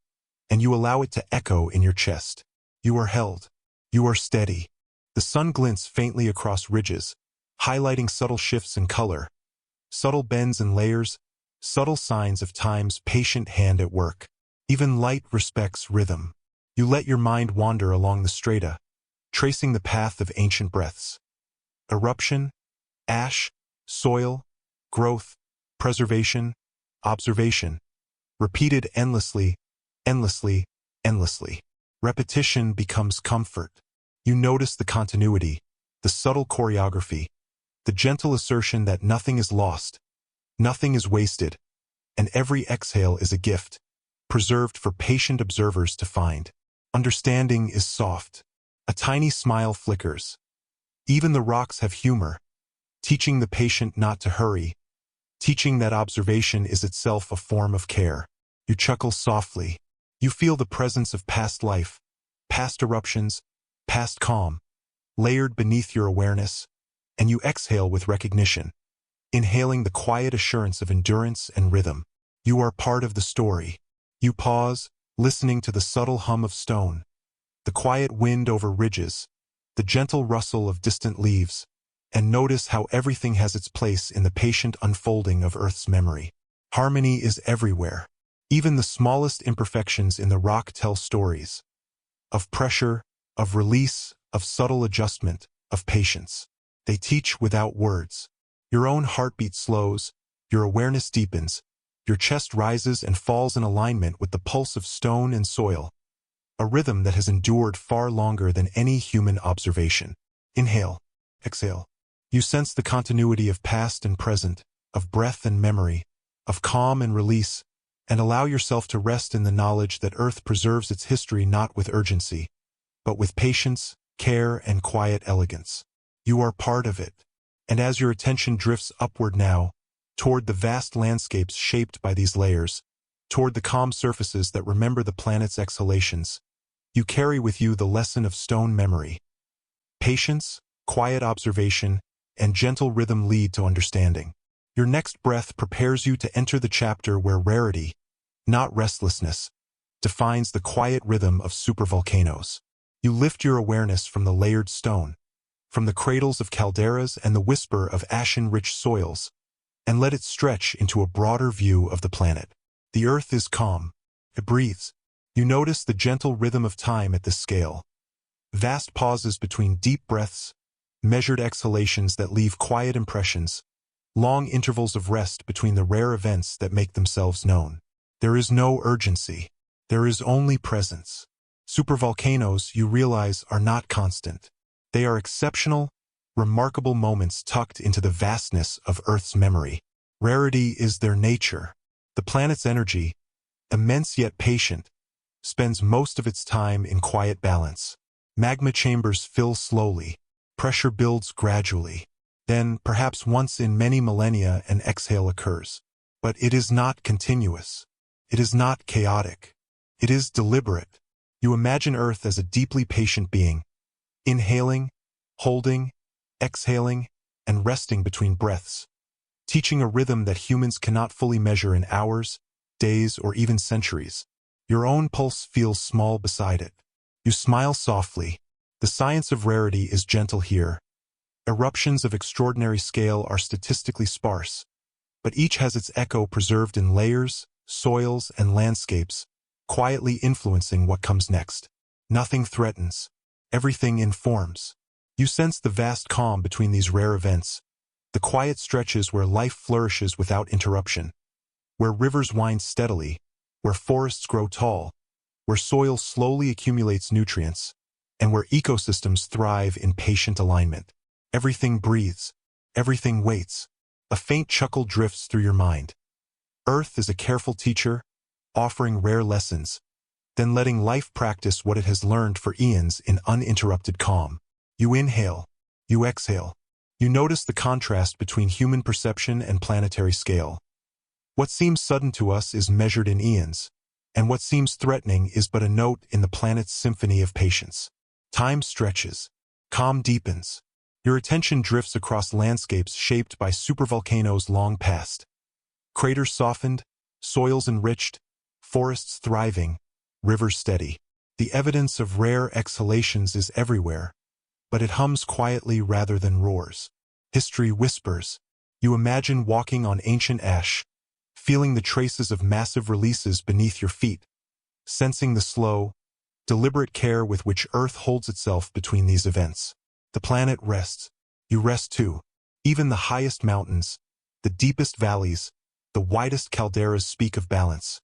and you allow it to echo in your chest. You are held. You are steady. The sun glints faintly across ridges, highlighting subtle shifts in color, subtle bends in layers, subtle signs of time's patient hand at work. Even light respects rhythm. You let your mind wander along the strata, tracing the path of ancient breaths. Eruption, ash, soil, growth, preservation, observation, repeated endlessly, endlessly, endlessly. Repetition becomes comfort. You notice the continuity, the subtle choreography, the gentle assertion that nothing is lost, nothing is wasted, and every exhale is a gift, preserved for patient observers to find. Understanding is soft. A tiny smile flickers. Even the rocks have humor, teaching the patient not to hurry, teaching that observation is itself a form of care. You chuckle softly. You feel the presence of past life, past eruptions, past calm, layered beneath your awareness, and you exhale with recognition, inhaling the quiet assurance of endurance and rhythm. You are part of the story. You pause, listening to the subtle hum of stone, the quiet wind over ridges, the gentle rustle of distant leaves, and notice how everything has its place in the patient unfolding of Earth's memory. Harmony is everywhere. Even the smallest imperfections in the rock tell stories of pressure, of release, of subtle adjustment, of patience. They teach without words. Your own heartbeat slows, your awareness deepens, your chest rises and falls in alignment with the pulse of stone and soil, a rhythm that has endured far longer than any human observation. Inhale, exhale. You sense the continuity of past and present, of breath and memory, of calm and release, and allow yourself to rest in the knowledge that Earth preserves its history not with urgency, but with patience, care, and quiet elegance. You are part of it. And as your attention drifts upward now, toward the vast landscapes shaped by these layers, toward the calm surfaces that remember the planet's exhalations, you carry with you the lesson of stone memory. Patience, quiet observation, and gentle rhythm lead to understanding. Your next breath prepares you to enter the chapter where rarity, not restlessness, defines the quiet rhythm of supervolcanoes. You lift your awareness from the layered stone, from the cradles of calderas and the whisper of ashen-rich soils, and let it stretch into a broader view of the planet. The Earth is calm. It breathes. You notice the gentle rhythm of time at this scale. Vast pauses between deep breaths, measured exhalations that leave quiet impressions, long intervals of rest between the rare events that make themselves known. There is no urgency. There is only presence. Supervolcanoes, you realize, are not constant. They are exceptional, remarkable moments tucked into the vastness of Earth's memory. Rarity is their nature. The planet's energy, immense yet patient, spends most of its time in quiet balance. Magma chambers fill slowly. Pressure builds gradually. Then, perhaps once in many millennia, an exhale occurs. But it is not continuous. It is not chaotic. It is deliberate. You imagine Earth as a deeply patient being, inhaling, holding, exhaling, and resting between breaths, teaching a rhythm that humans cannot fully measure in hours, days, or even centuries. Your own pulse feels small beside it. You smile softly. The science of rarity is gentle here. Eruptions of extraordinary scale are statistically sparse, but each has its echo preserved in layers, soils, and landscapes, quietly influencing what comes next. Nothing threatens. Everything informs. You sense the vast calm between these rare events, the quiet stretches where life flourishes without interruption, where rivers wind steadily, where forests grow tall, where soil slowly accumulates nutrients, and where ecosystems thrive in patient alignment. Everything breathes. Everything waits. A faint chuckle drifts through your mind. Earth is a careful teacher, offering rare lessons, then letting life practice what it has learned for eons in uninterrupted calm. You inhale. You exhale. You notice the contrast between human perception and planetary scale. What seems sudden to us is measured in eons, and what seems threatening is but a note in the planet's symphony of patience. Time stretches. Calm deepens. Your attention drifts across landscapes shaped by supervolcanoes long past. Craters softened, soils enriched, forests thriving, rivers steady. The evidence of rare exhalations is everywhere, but it hums quietly rather than roars. History whispers. You imagine walking on ancient ash, feeling the traces of massive releases beneath your feet, sensing the slow, deliberate care with which Earth holds itself between these events. The planet rests. You rest too. Even the highest mountains, the deepest valleys, the widest calderas speak of balance.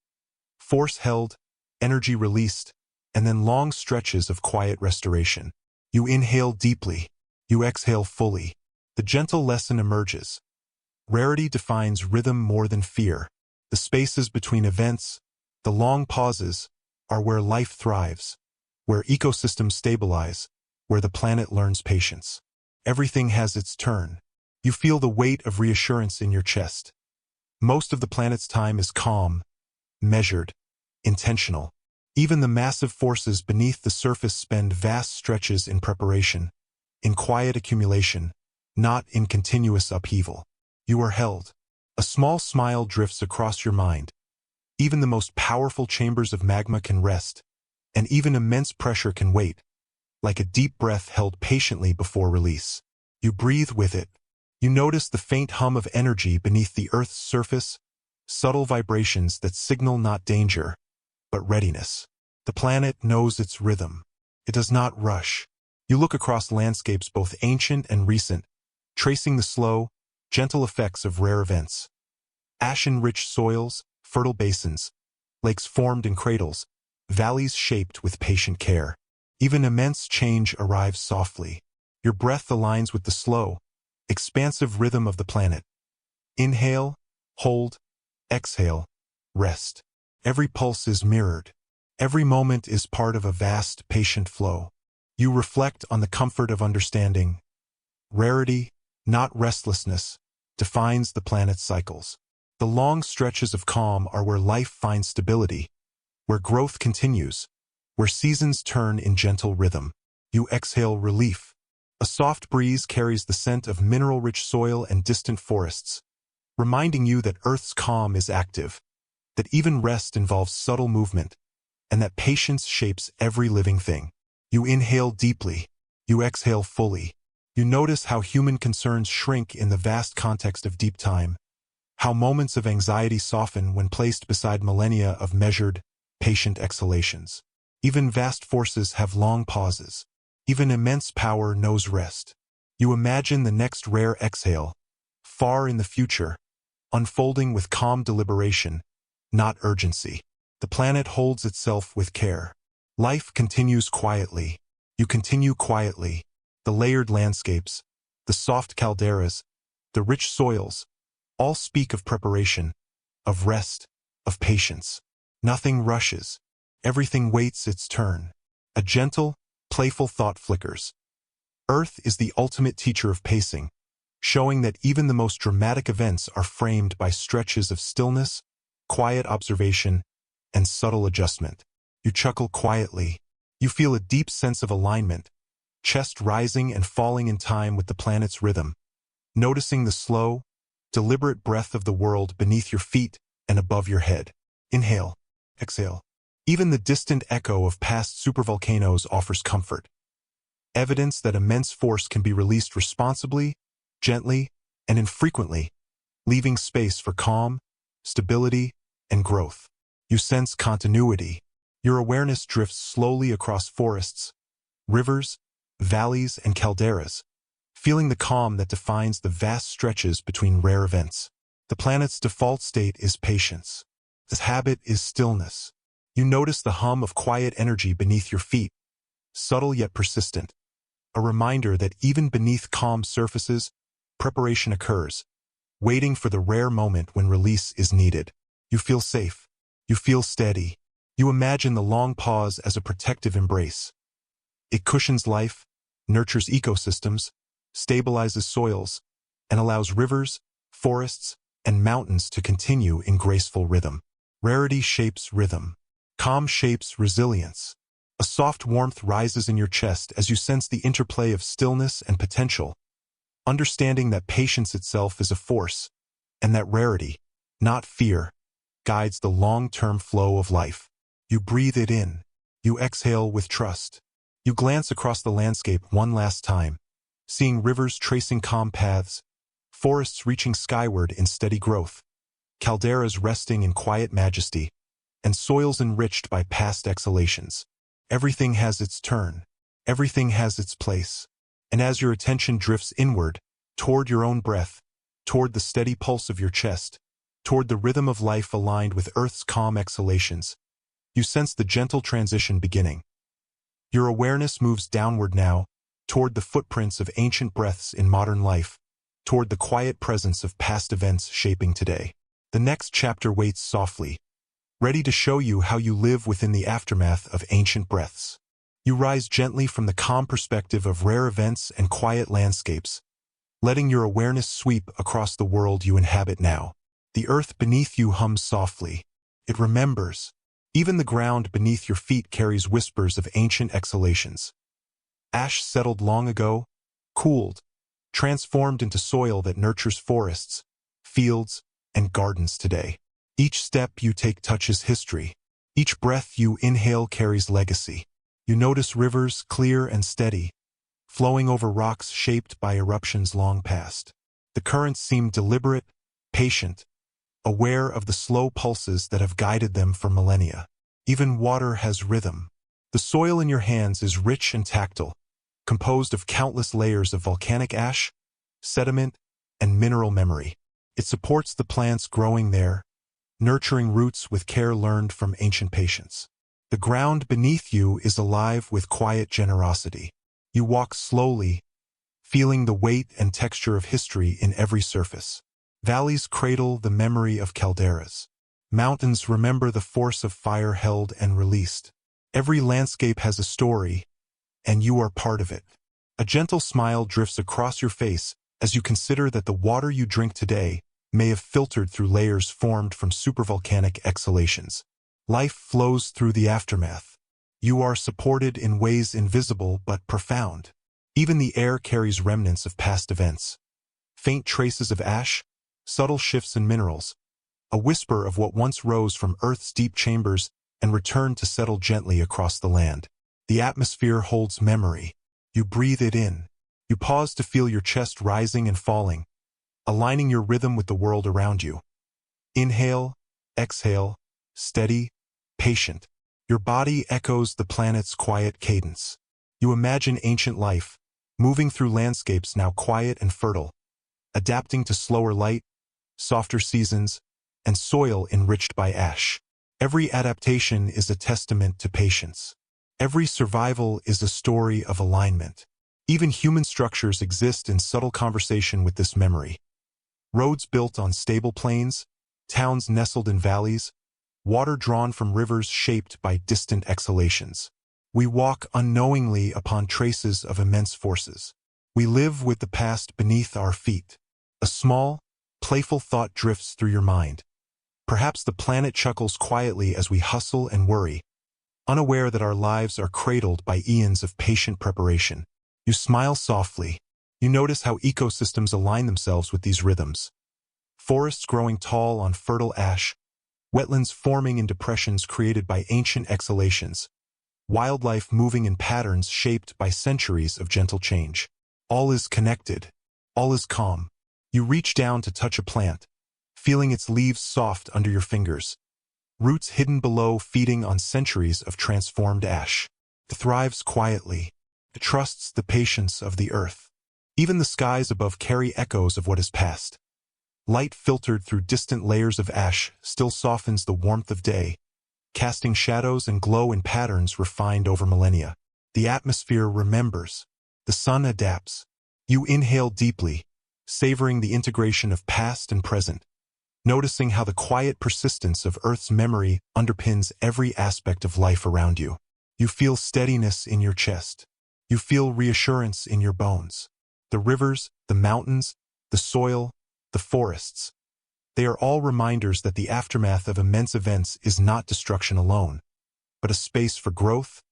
Force held, energy released, and then long stretches of quiet restoration. You inhale deeply. You exhale fully. The gentle lesson emerges. Rarity defines rhythm more than fear. The spaces between events, the long pauses, are where life thrives, where ecosystems stabilize, where the planet learns patience. Everything has its turn. You feel the weight of reassurance in your chest. Most of the planet's time is calm, measured, intentional. Even the massive forces beneath the surface spend vast stretches in preparation, in quiet accumulation, not in continuous upheaval. You are held. A small smile drifts across your mind. Even the most powerful chambers of magma can rest, and even immense pressure can wait, like a deep breath held patiently before release. You breathe with it. You notice the faint hum of energy beneath the Earth's surface, subtle vibrations that signal not danger, but readiness. The planet knows its rhythm. It does not rush. You look across landscapes both ancient and recent, tracing the slow, gentle effects of rare events. Ash-enriched soils, fertile basins, lakes formed in cradles, valleys shaped with patient care. Even immense change arrives softly. Your breath aligns with the slow, expansive rhythm of the planet. Inhale, hold, exhale, rest. Every pulse is mirrored. Every moment is part of a vast, patient flow. You reflect on the comfort of understanding. Rarity, not restlessness, defines the planet's cycles. The long stretches of calm are where life finds stability, where growth continues, where seasons turn in gentle rhythm. You exhale relief. A soft breeze carries the scent of mineral-rich soil and distant forests, reminding you that Earth's calm is active, that even rest involves subtle movement, and that patience shapes every living thing. You inhale deeply. You exhale fully. You notice how human concerns shrink in the vast context of deep time, how moments of anxiety soften when placed beside millennia of measured, patient exhalations. Even vast forces have long pauses. Even immense power knows rest. You imagine the next rare exhale, far in the future, unfolding with calm deliberation, not urgency. The planet holds itself with care. Life continues quietly. You continue quietly. The layered landscapes, the soft calderas, the rich soils, all speak of preparation, of rest, of patience. Nothing rushes. Everything waits its turn. A gentle, playful thought flickers. Earth is the ultimate teacher of pacing, showing that even the most dramatic events are framed by stretches of stillness, quiet observation, and subtle adjustment. You chuckle quietly. You feel a deep sense of alignment, chest rising and falling in time with the planet's rhythm, noticing the slow, deliberate breath of the world beneath your feet and above your head. Inhale, exhale. Even the distant echo of past supervolcanoes offers comfort, evidence that immense force can be released responsibly, gently, and infrequently, leaving space for calm, stability, and growth. You sense continuity. Your awareness drifts slowly across forests, rivers, valleys, and calderas, feeling the calm that defines the vast stretches between rare events. The planet's default state is patience. Its habit is stillness. You notice the hum of quiet energy beneath your feet, subtle yet persistent, a reminder that even beneath calm surfaces, preparation occurs, waiting for the rare moment when release is needed. You feel safe. You feel steady. You imagine the long pause as a protective embrace. It cushions life, nurtures ecosystems, stabilizes soils, and allows rivers, forests, and mountains to continue in graceful rhythm. Rarity shapes rhythm. Calm shapes resilience. A soft warmth rises in your chest as you sense the interplay of stillness and potential, understanding that patience itself is a force, and that rarity, not fear, guides the long-term flow of life. You breathe it in. You exhale with trust. You glance across the landscape one last time, seeing rivers tracing calm paths, forests reaching skyward in steady growth, calderas resting in quiet majesty, and soils enriched by past exhalations. Everything has its turn. Everything has its place. And as your attention drifts inward, toward your own breath, toward the steady pulse of your chest, toward the rhythm of life aligned with Earth's calm exhalations, you sense the gentle transition beginning. Your awareness moves downward now, toward the footprints of ancient breaths in modern life, toward the quiet presence of past events shaping today. The next chapter waits softly, ready to show you how you live within the aftermath of ancient breaths. You rise gently from the calm perspective of rare events and quiet landscapes, letting your awareness sweep across the world you inhabit now. The earth beneath you hums softly. It remembers. Even the ground beneath your feet carries whispers of ancient exhalations. Ash settled long ago, cooled, transformed into soil that nurtures forests, fields, and gardens today. Each step you take touches history. Each breath you inhale carries legacy. You notice rivers clear and steady, flowing over rocks shaped by eruptions long past. The currents seem deliberate, patient, aware of the slow pulses that have guided them for millennia. Even water has rhythm. The soil in your hands is rich and tactile, composed of countless layers of volcanic ash, sediment, and mineral memory. It supports the plants growing there, nurturing roots with care learned from ancient patience. The ground beneath you is alive with quiet generosity. You walk slowly, feeling the weight and texture of history in every surface. Valleys cradle the memory of calderas. Mountains remember the force of fire held and released. Every landscape has a story, and you are part of it. A gentle smile drifts across your face as you consider that the water you drink today may have filtered through layers formed from supervolcanic exhalations. Life flows through the aftermath. You are supported in ways invisible but profound. Even the air carries remnants of past events. Faint traces of ash, subtle shifts in minerals, a whisper of what once rose from Earth's deep chambers and returned to settle gently across the land. The atmosphere holds memory. You breathe it in. You pause to feel your chest rising and falling, aligning your rhythm with the world around you. Inhale, exhale, steady, patient. Your body echoes the planet's quiet cadence. You imagine ancient life, moving through landscapes now quiet and fertile, adapting to slower light, softer seasons, and soil enriched by ash. Every adaptation is a testament to patience. Every survival is a story of alignment. Even human structures exist in subtle conversation with this memory. Roads built on stable plains, towns nestled in valleys, water drawn from rivers shaped by distant exhalations. We walk unknowingly upon traces of immense forces. We live with the past beneath our feet. A small, playful thought drifts through your mind. Perhaps the planet chuckles quietly as we hustle and worry, unaware that our lives are cradled by eons of patient preparation. You smile softly. You notice how ecosystems align themselves with these rhythms. Forests growing tall on fertile ash, wetlands forming in depressions created by ancient exhalations, wildlife moving in patterns shaped by centuries of gentle change. All is connected. All is calm. You reach down to touch a plant, feeling its leaves soft under your fingers, roots hidden below feeding on centuries of transformed ash. It thrives quietly. It trusts the patience of the earth. Even the skies above carry echoes of what is past. Light filtered through distant layers of ash still softens the warmth of day, casting shadows and glow in patterns refined over millennia. The atmosphere remembers. The sun adapts. You inhale deeply, savoring the integration of past and present, noticing how the quiet persistence of Earth's memory underpins every aspect of life around you. You feel steadiness in your chest. You feel reassurance in your bones. The rivers, the mountains, the soil, the forests. They are all reminders that the aftermath of immense events is not destruction alone, but a space for growth,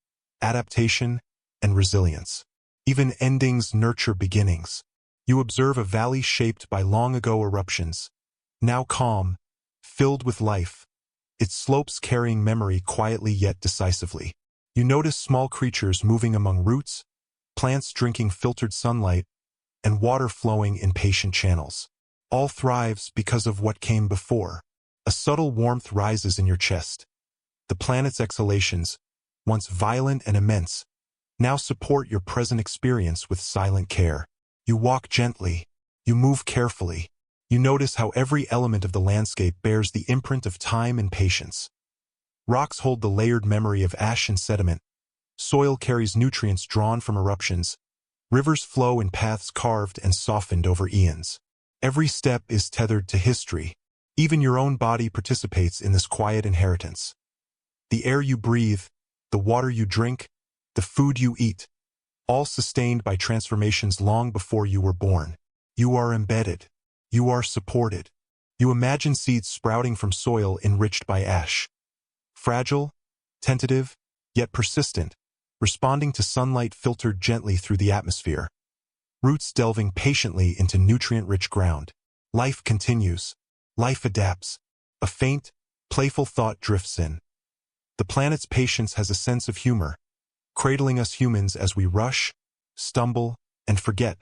adaptation, and resilience. Even endings nurture beginnings. You observe a valley shaped by long-ago eruptions, now calm, filled with life, its slopes carrying memory quietly yet decisively. You notice small creatures moving among roots, plants drinking filtered sunlight, and water flowing in patient channels. All thrives because of what came before. A subtle warmth rises in your chest. The planet's exhalations, once violent and immense, now support your present experience with silent care. You walk gently. You move carefully. You notice how every element of the landscape bears the imprint of time and patience. Rocks hold the layered memory of ash and sediment. Soil carries nutrients drawn from eruptions. Rivers flow in paths carved and softened over eons. Every step is tethered to history. Even your own body participates in this quiet inheritance. The air you breathe, the water you drink, the food you eat, all sustained by transformations long before you were born. You are embedded. You are supported. You imagine seeds sprouting from soil enriched by ash. Fragile, tentative, yet persistent, responding to sunlight filtered gently through the atmosphere. Roots delving patiently into nutrient-rich ground. Life continues. Life adapts. A faint, Playful thought drifts in. The planet's patience has a sense of humor, cradling us humans as we rush, stumble, and forget,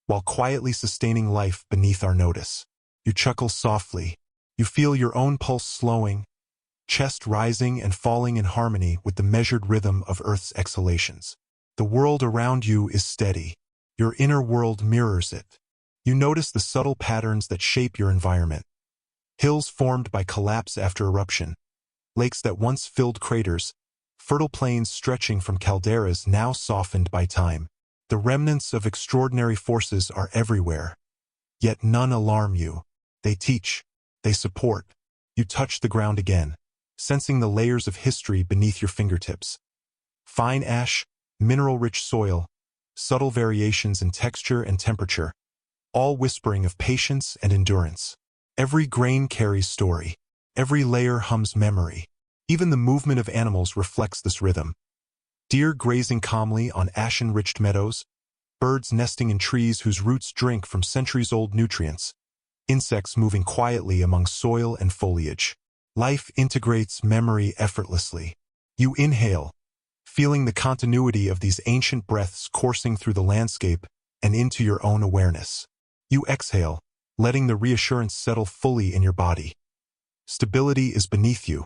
while quietly sustaining life beneath our notice. You chuckle softly. You feel your own pulse slowing, chest rising and falling in harmony with the measured rhythm of Earth's exhalations. The world around you is steady. Your inner world mirrors it. You notice the subtle patterns that shape your environment. Hills formed by collapse after eruption, lakes that once filled craters, fertile plains stretching from calderas now softened by time. The remnants of extraordinary forces are everywhere, yet none alarm you. They teach, they support. You touch the ground again, sensing the layers of history beneath your fingertips. Fine ash, mineral-rich soil, subtle variations in texture and temperature, all whispering of patience and endurance. Every grain carries story. Every layer hums memory. Even the movement of animals reflects this rhythm. Deer grazing calmly on ash-enriched meadows, birds nesting in trees whose roots drink from centuries-old nutrients, insects moving quietly among soil and foliage. Life integrates memory effortlessly. You inhale, feeling the continuity of these ancient breaths coursing through the landscape and into your own awareness. You exhale, letting the reassurance settle fully in your body. Stability is beneath you.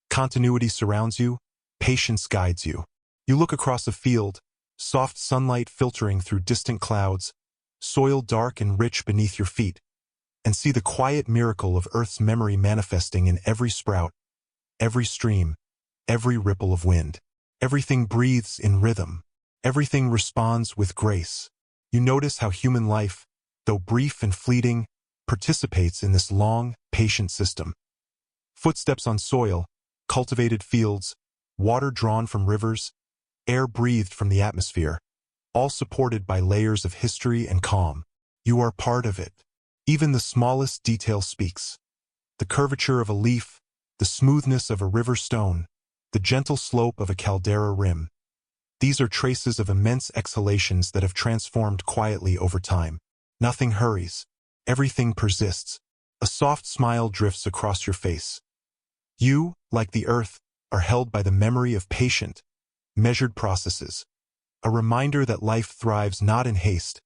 Continuity surrounds you. Patience guides you. You look across a field, soft sunlight filtering through distant clouds, soil dark and rich beneath your feet, and see the quiet miracle of Earth's memory manifesting in every sprout, every stream, every ripple of wind. Everything breathes in rhythm. Everything responds with grace. You notice how human life, though brief and fleeting, participates in this long, patient system. Footsteps on soil, cultivated fields, water drawn from rivers, air breathed from the atmosphere, all supported by layers of history and calm. You are part of it. Even the smallest detail speaks. The curvature of a leaf, the smoothness of a river stone, the gentle slope of a caldera rim. These are traces of immense exhalations that have transformed quietly over time. Nothing hurries. Everything persists. A soft smile drifts across your face. You, like the earth, are held by the memory of patient, measured processes. A reminder that life thrives not in haste,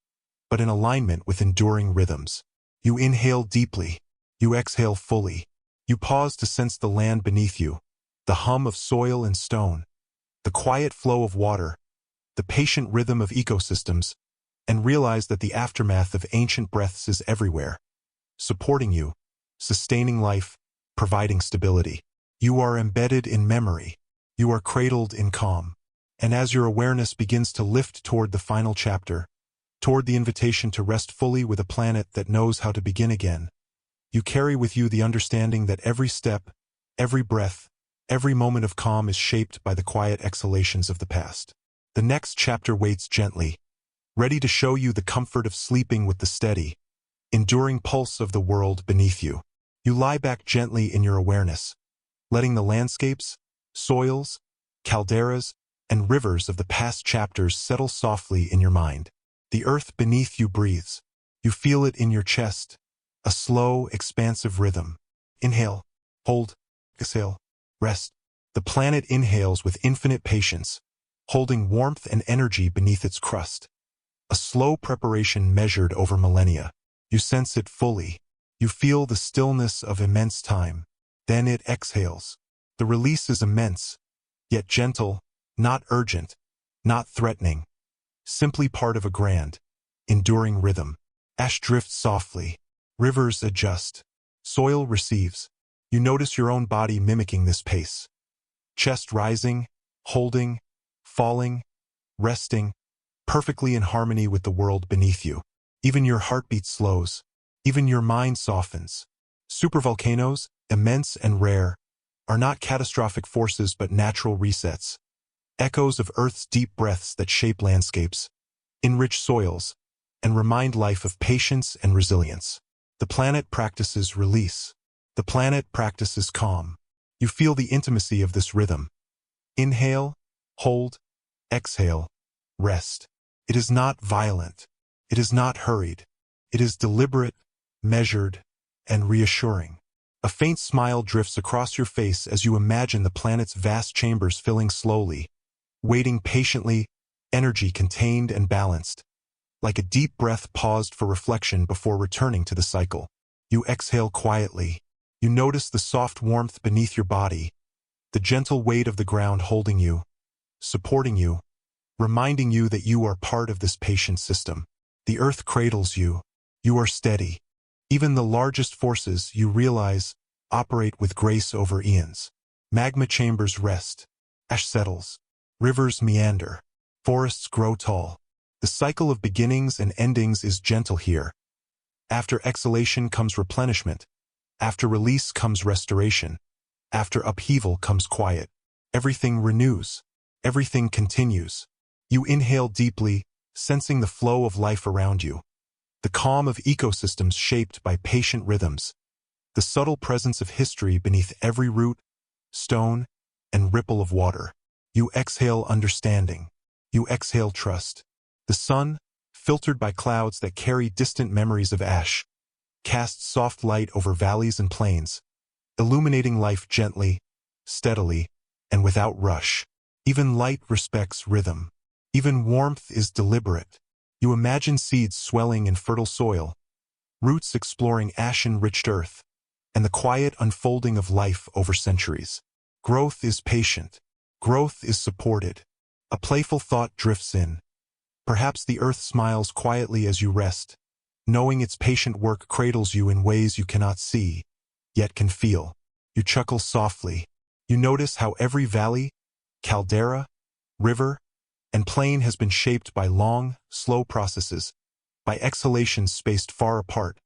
but in alignment with enduring rhythms. You inhale deeply. You exhale fully. You pause to sense the land beneath you, the hum of soil and stone, the quiet flow of water, the patient rhythm of ecosystems, and realize that the aftermath of ancient breaths is everywhere, supporting you, sustaining life, providing stability. You are embedded in memory. You are cradled in calm. And as your awareness begins to lift toward the final chapter, toward the invitation to rest fully with a planet that knows how to begin again, you carry with you the understanding that every step, every breath, every moment of calm is shaped by the quiet exhalations of the past. The next chapter waits gently, ready to show you the comfort of sleeping with the steady, enduring pulse of the world beneath you. You lie back gently in your awareness, letting the landscapes, soils, calderas, and rivers of the past chapters settle softly in your mind. The earth beneath you breathes. You feel it in your chest, a slow, expansive rhythm. Inhale, hold, exhale, rest. The planet inhales with infinite patience, holding warmth and energy beneath its crust. A slow preparation measured over millennia. You sense it fully. You feel the stillness of immense time. Then it exhales. The release is immense, yet gentle, not urgent, not threatening. Simply part of a grand, enduring rhythm. Ash drifts softly. Rivers adjust. Soil receives. You notice your own body mimicking this pace. Chest rising, holding, falling, resting, perfectly in harmony with the world beneath you. Even your heartbeat slows. Even your mind softens. Supervolcanoes, immense and rare, are not catastrophic forces but natural resets. Echoes of Earth's deep breaths that shape landscapes, enrich soils, and remind life of patience and resilience. The planet practices release. The planet practices calm. You feel the intimacy of this rhythm. Inhale, hold, exhale, rest. It is not violent. It is not hurried. It is deliberate, measured, and reassuring. A faint smile drifts across your face as you imagine the planet's vast chambers filling slowly, waiting patiently, energy contained and balanced. Like a deep breath paused for reflection before returning to the cycle. You exhale quietly. You notice the soft warmth beneath your body, the gentle weight of the ground holding you, supporting you, reminding you that you are part of this patient system. The earth cradles you. You are steady. Even the largest forces, you realize, operate with grace over eons. Magma chambers rest. Ash settles. Rivers meander. Forests grow tall. The cycle of beginnings and endings is gentle here. After exhalation comes replenishment. After release comes restoration. After upheaval comes quiet. Everything renews. Everything continues. You inhale deeply, sensing the flow of life around you. The calm of ecosystems shaped by patient rhythms. The subtle presence of history beneath every root, stone, and ripple of water. You exhale understanding. You exhale trust. The sun, filtered by clouds that carry distant memories of ash, casts soft light over valleys and plains, illuminating life gently, steadily, and without rush. Even light respects rhythm. Even warmth is deliberate. You imagine seeds swelling in fertile soil, roots exploring ash-enriched earth, and the quiet unfolding of life over centuries. Growth is patient. Growth is supported. A playful thought drifts in. Perhaps the earth smiles quietly as you rest, knowing its patient work cradles you in ways you cannot see, yet can feel. You chuckle softly. You notice how every valley, caldera, river, and plain has been shaped by long, slow processes, by exhalations spaced far apart,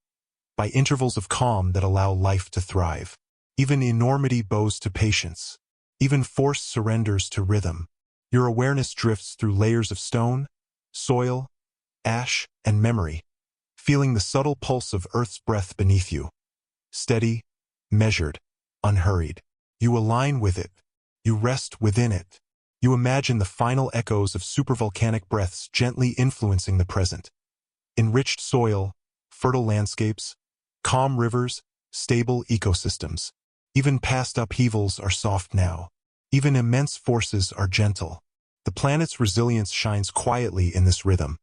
by intervals of calm that allow life to thrive. Even enormity bows to patience. Even force surrenders to rhythm. Your awareness drifts through layers of stone, soil, ash, and memory, feeling the subtle pulse of Earth's breath beneath you. Steady, measured, unhurried. You align with it. You rest within it. You imagine the final echoes of supervolcanic breaths gently influencing the present. Enriched soil, fertile landscapes, calm rivers, stable ecosystems. Even past upheavals are soft now. Even immense forces are gentle. The planet's resilience shines quietly in this rhythm.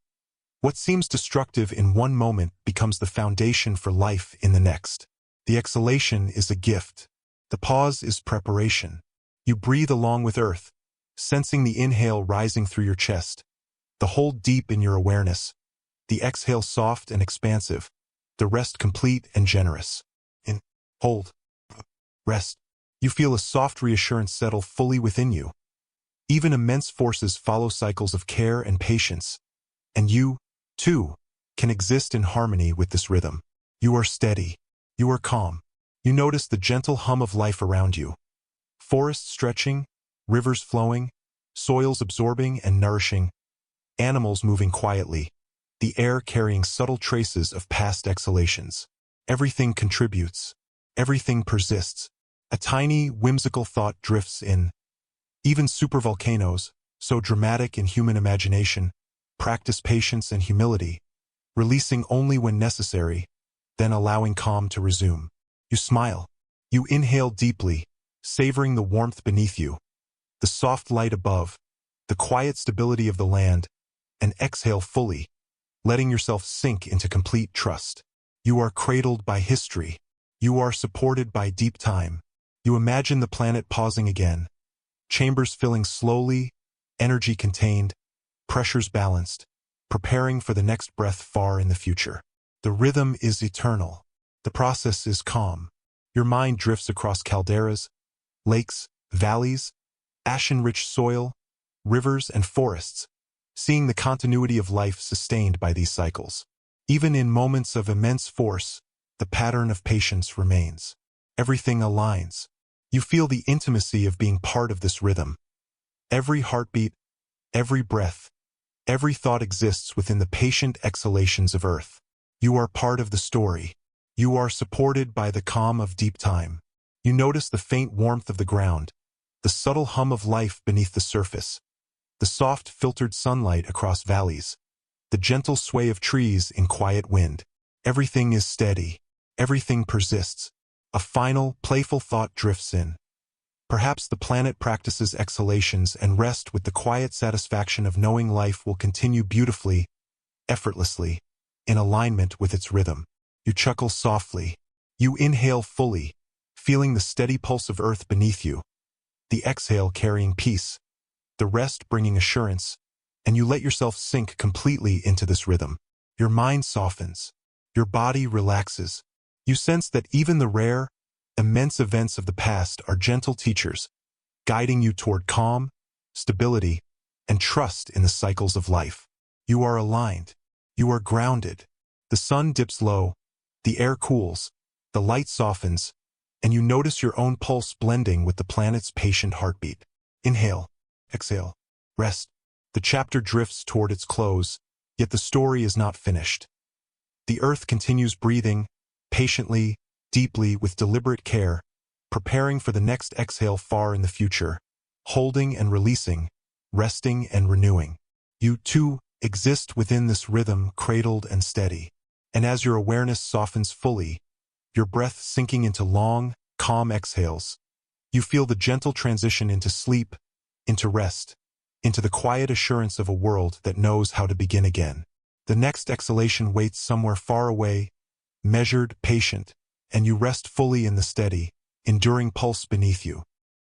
What seems destructive in one moment becomes the foundation for life in the next. The exhalation is a gift. The pause is preparation. You breathe along with Earth, sensing the inhale rising through your chest, the hold deep in your awareness, the exhale soft and expansive, the rest complete and generous. In, hold, rest. You feel a soft reassurance settle fully within you. Even immense forces follow cycles of care and patience, and you, too, can exist in harmony with this rhythm. You are steady. You are calm. You notice the gentle hum of life around you. Forests stretching, rivers flowing, soils absorbing and nourishing, animals moving quietly, the air carrying subtle traces of past exhalations. Everything contributes. Everything persists. A tiny, whimsical thought drifts in. Even supervolcanoes, so dramatic in human imagination, practice patience and humility, releasing only when necessary, then allowing calm to resume. You smile. You inhale deeply, savoring the warmth beneath you, the soft light above, the quiet stability of the land, and exhale fully, letting yourself sink into complete trust. You are cradled by history. You are supported by deep time. You imagine the planet pausing again, chambers filling slowly, energy contained, pressures balanced, preparing for the next breath far in the future. The rhythm is eternal. The process is calm. Your mind drifts across calderas, lakes, valleys, ash-enriched soil, rivers, and forests, seeing the continuity of life sustained by these cycles. Even in moments of immense force, the pattern of patience remains. Everything aligns. You feel the intimacy of being part of this rhythm. Every heartbeat, every breath, every thought exists within the patient exhalations of Earth. You are part of the story. You are supported by the calm of deep time. You notice the faint warmth of the ground, the subtle hum of life beneath the surface, the soft filtered sunlight across valleys, the gentle sway of trees in quiet wind. Everything is steady. Everything persists. A final, playful thought drifts in. Perhaps the planet practices exhalations and rest with the quiet satisfaction of knowing life will continue beautifully, effortlessly, in alignment with its rhythm. You chuckle softly. You inhale fully, feeling the steady pulse of Earth beneath you, the exhale carrying peace, the rest bringing assurance, and you let yourself sink completely into this rhythm. Your mind softens. Your body relaxes. You sense that even the rare, immense events of the past are gentle teachers, guiding you toward calm, stability, and trust in the cycles of life. You are aligned. You are grounded. The sun dips low, the air cools, the light softens, and you notice your own pulse blending with the planet's patient heartbeat. Inhale, exhale, rest. The chapter drifts toward its close, yet the story is not finished. The Earth continues breathing, patiently, deeply, with deliberate care, preparing for the next exhale far in the future, holding and releasing, resting and renewing. You, too, exist within this rhythm, cradled and steady. And as your awareness softens fully, your breath sinking into long, calm exhales, you feel the gentle transition into sleep, into rest, into the quiet assurance of a world that knows how to begin again. The next exhalation waits somewhere far away, measured, patient, and you rest fully in the steady, enduring pulse beneath you.